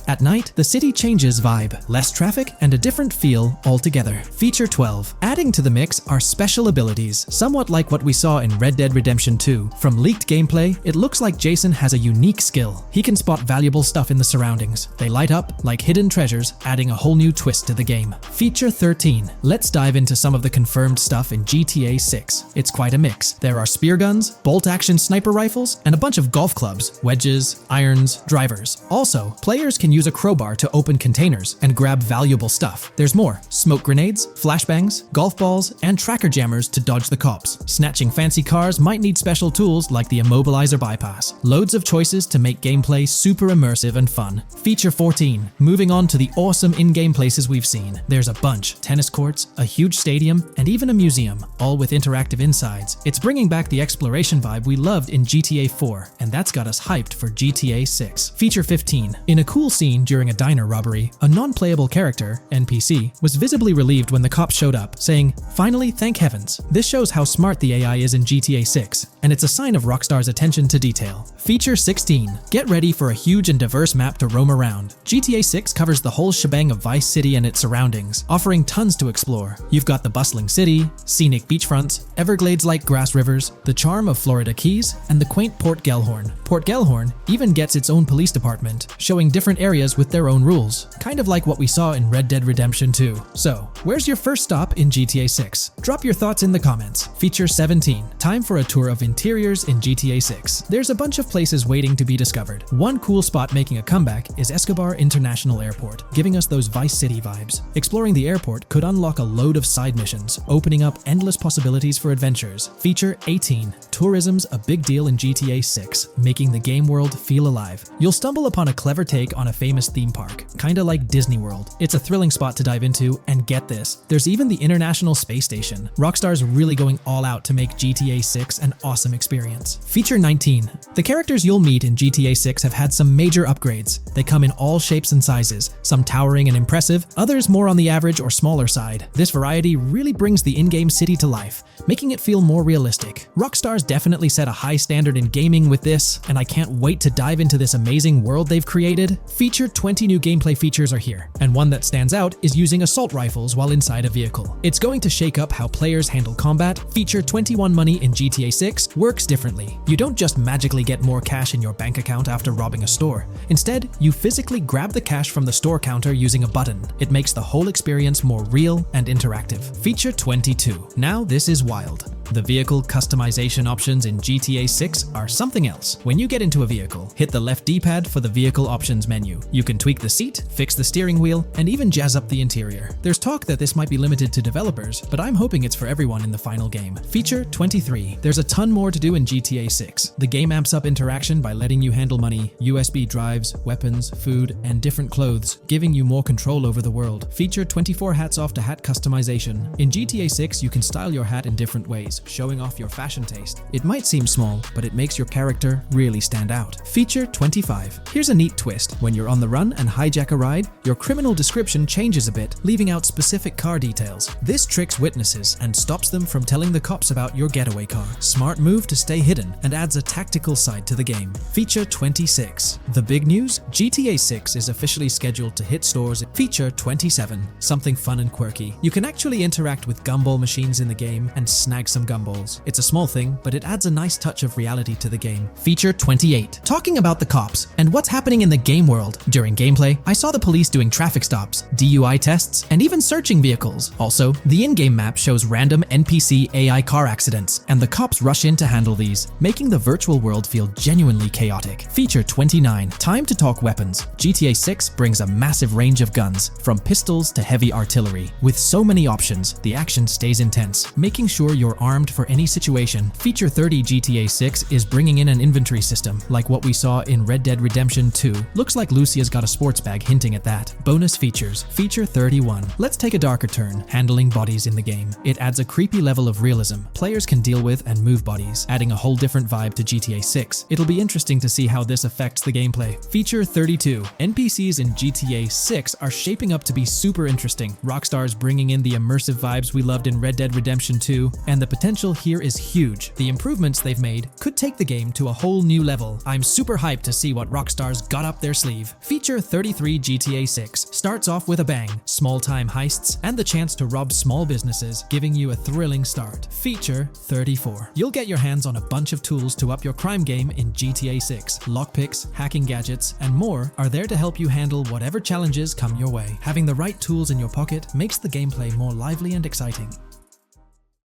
At night, the city changes vibe, less traffic, and a different feel altogether. Feature 12. Adding to the mix are special abilities, somewhat like what we saw in Red Dead Redemption 2. From leaked gameplay, it looks like Jason has a unique skill. He can spot valuable stuff in the surroundings. They light up like hidden treasures, adding a whole new twist to the game. Feature 13. Let's dive into some of the confirmed stuff in GTA 6. It's quite a mix. There are spear guns, bolt-action sniper rifles, and a bunch of golf clubs, wedges, irons, drivers. Also, players can use a crowbar to open containers and grab valuable stuff. There's more: smoke grenades, flashbangs, golf balls, and tracker jammers to dodge the cops. Snatching fancy cars might need special tools like the immobilizer bypass. Loads of choices to make gameplay super immersive and fun. Feature 14. Moving on to the awesome in-game places we've seen. There's a bunch: tennis courts, a huge stadium, and even a museum, all with interactive insides. It's bringing back the exploration vibe we loved in GTA 4, and that's got us hyped for GTA 6. Feature 15. In a cool scene during a diner robbery, a non-playable character, NPC, was visibly relieved when the cops showed up, saying, "Finally, thank heavens." This shows how smart the AI is in GTA 6, and it's a sign of Rockstar's attention to detail. Feature 16. Get ready for a huge and diverse map to roam around. GTA 6 covers the whole shebang of Vice City and its surroundings, offering tons to explore. You've got the bustling city, scenic beachfronts, Everglades-like grass rivers, the charm of Florida Keys, and the quaint Port Gellhorn. Port Gellhorn even gets its own police department, showing different areas with their own rules, kind of like what we saw in Red Dead Redemption 2. So, where's your first stop in GTA 6? Drop your thoughts in the comments. Feature 17. Time for a tour of interiors in GTA 6. There's a bunch of places waiting to be discovered. One cool spot making a comeback is Escobar International Airport, giving us those Vice City vibes. Exploring the airport could unlock a load of side missions, opening up endless possibilities for adventures. Feature 18. Tourism's a big deal in GTA 6, making the game world feel alive. You'll stumble upon a clever take on a famous theme park, kinda like Disney World. It's a thrilling spot to dive into, and get this, there's even the International Space Station. Rockstar's really going all out to make GTA 6 an awesome experience. Feature 19. The characters you'll meet in GTA 6 have had some major upgrades. They come in all shapes and sizes, some towering and impressive, others more on the average or smaller side. This variety really brings the in-game city to life, making it feel more realistic. Rockstar's definitely set a high standard in gaming with this, and I can't wait to dive into this amazing world they've created. Feature 20 new gameplay features are here, and one that stands out is using assault rifles while inside a vehicle. It's going to shake up how players handle combat. Feature 21 money in GTA 6 works differently. You don't just magically get more cash in your bank account after robbing a store. Instead, you physically grab the cash from the store counter using a button. It makes the whole experience more real and interactive. Feature 22. Now this is wild. The vehicle customization options in GTA 6 are something else. When you get into a vehicle, hit the left D-pad for the vehicle options menu. You can tweak the seat, fix the steering wheel, and even jazz up the interior. There's talk that this might be limited to developers, but I'm hoping it's for everyone in the final game. Feature 23. There's a ton more to do in GTA 6. The game amps up interaction by letting you handle money, USB drives, weapons, food, and different clothes, giving you more control over the world. Feature 24 hats off to hat customization. In GTA 6, you can style your hat in different ways, showing off your fashion taste. It might seem small, but it makes your character really stand out. Feature 25. Here's a neat twist. When you're on the run and hijack a ride, your criminal description changes a bit, leaving out specific car details. This tricks witnesses and stops them from telling the cops about your getaway car. Smart move to stay hidden and adds a tactical side to the game. Feature 26. The big news? GTA 6 is officially scheduled to hit stores. Feature 27. Something fun and quirky. You can actually interact with gumball machines in the game and snag some gumballs. It's a small thing, but it adds a nice touch of reality to the game. Feature 28. Talking about the cops and what's happening in the game world. During gameplay, I saw the police doing traffic stops, DUI tests, and even searching vehicles. Also, the in-game map shows random NPC AI car accidents, and the cops rush in to handle these, making the virtual world feel genuinely chaotic. Feature 29. Time to talk weapons. GTA 6 brings a massive range of guns, from pistols to heavy artillery. With so many options, the action stays intense, making sure you're armed for any situation. Feature 30. GTA 6 is bringing in an inventory system, like what we saw in Red Dead Redemption 2. Looks like Lucia's got a sports bag hinting at that. Bonus features. Feature 31. Let's take a darker turn, handling bodies in the game. It adds a creepy level of realism players can deal with and move bodies, adding a whole different vibe to GTA 6. It'll be interesting to see how this affects the gameplay. Feature 32. NPCs in GTA 6 are shaping up to be super interesting. Rockstar's bringing in the immersive vibes we loved in Red Dead Redemption 2, and the potential here is huge. The improvements they've made could take the game to a whole new level. I'm super hyped to see what Rockstar's got up their sleeve. Feature 33. GTA 6 starts off with a bang, small-time heists, and the chance to rob small businesses, giving you a thrilling start. Feature 34. You'll get your hands on a bunch of tools to up your crime game in GTA 6. Lockpicks, hacking gadgets, and more are there to help you handle whatever challenges come your way. Having the right tools in your pocket makes the gameplay more lively and exciting.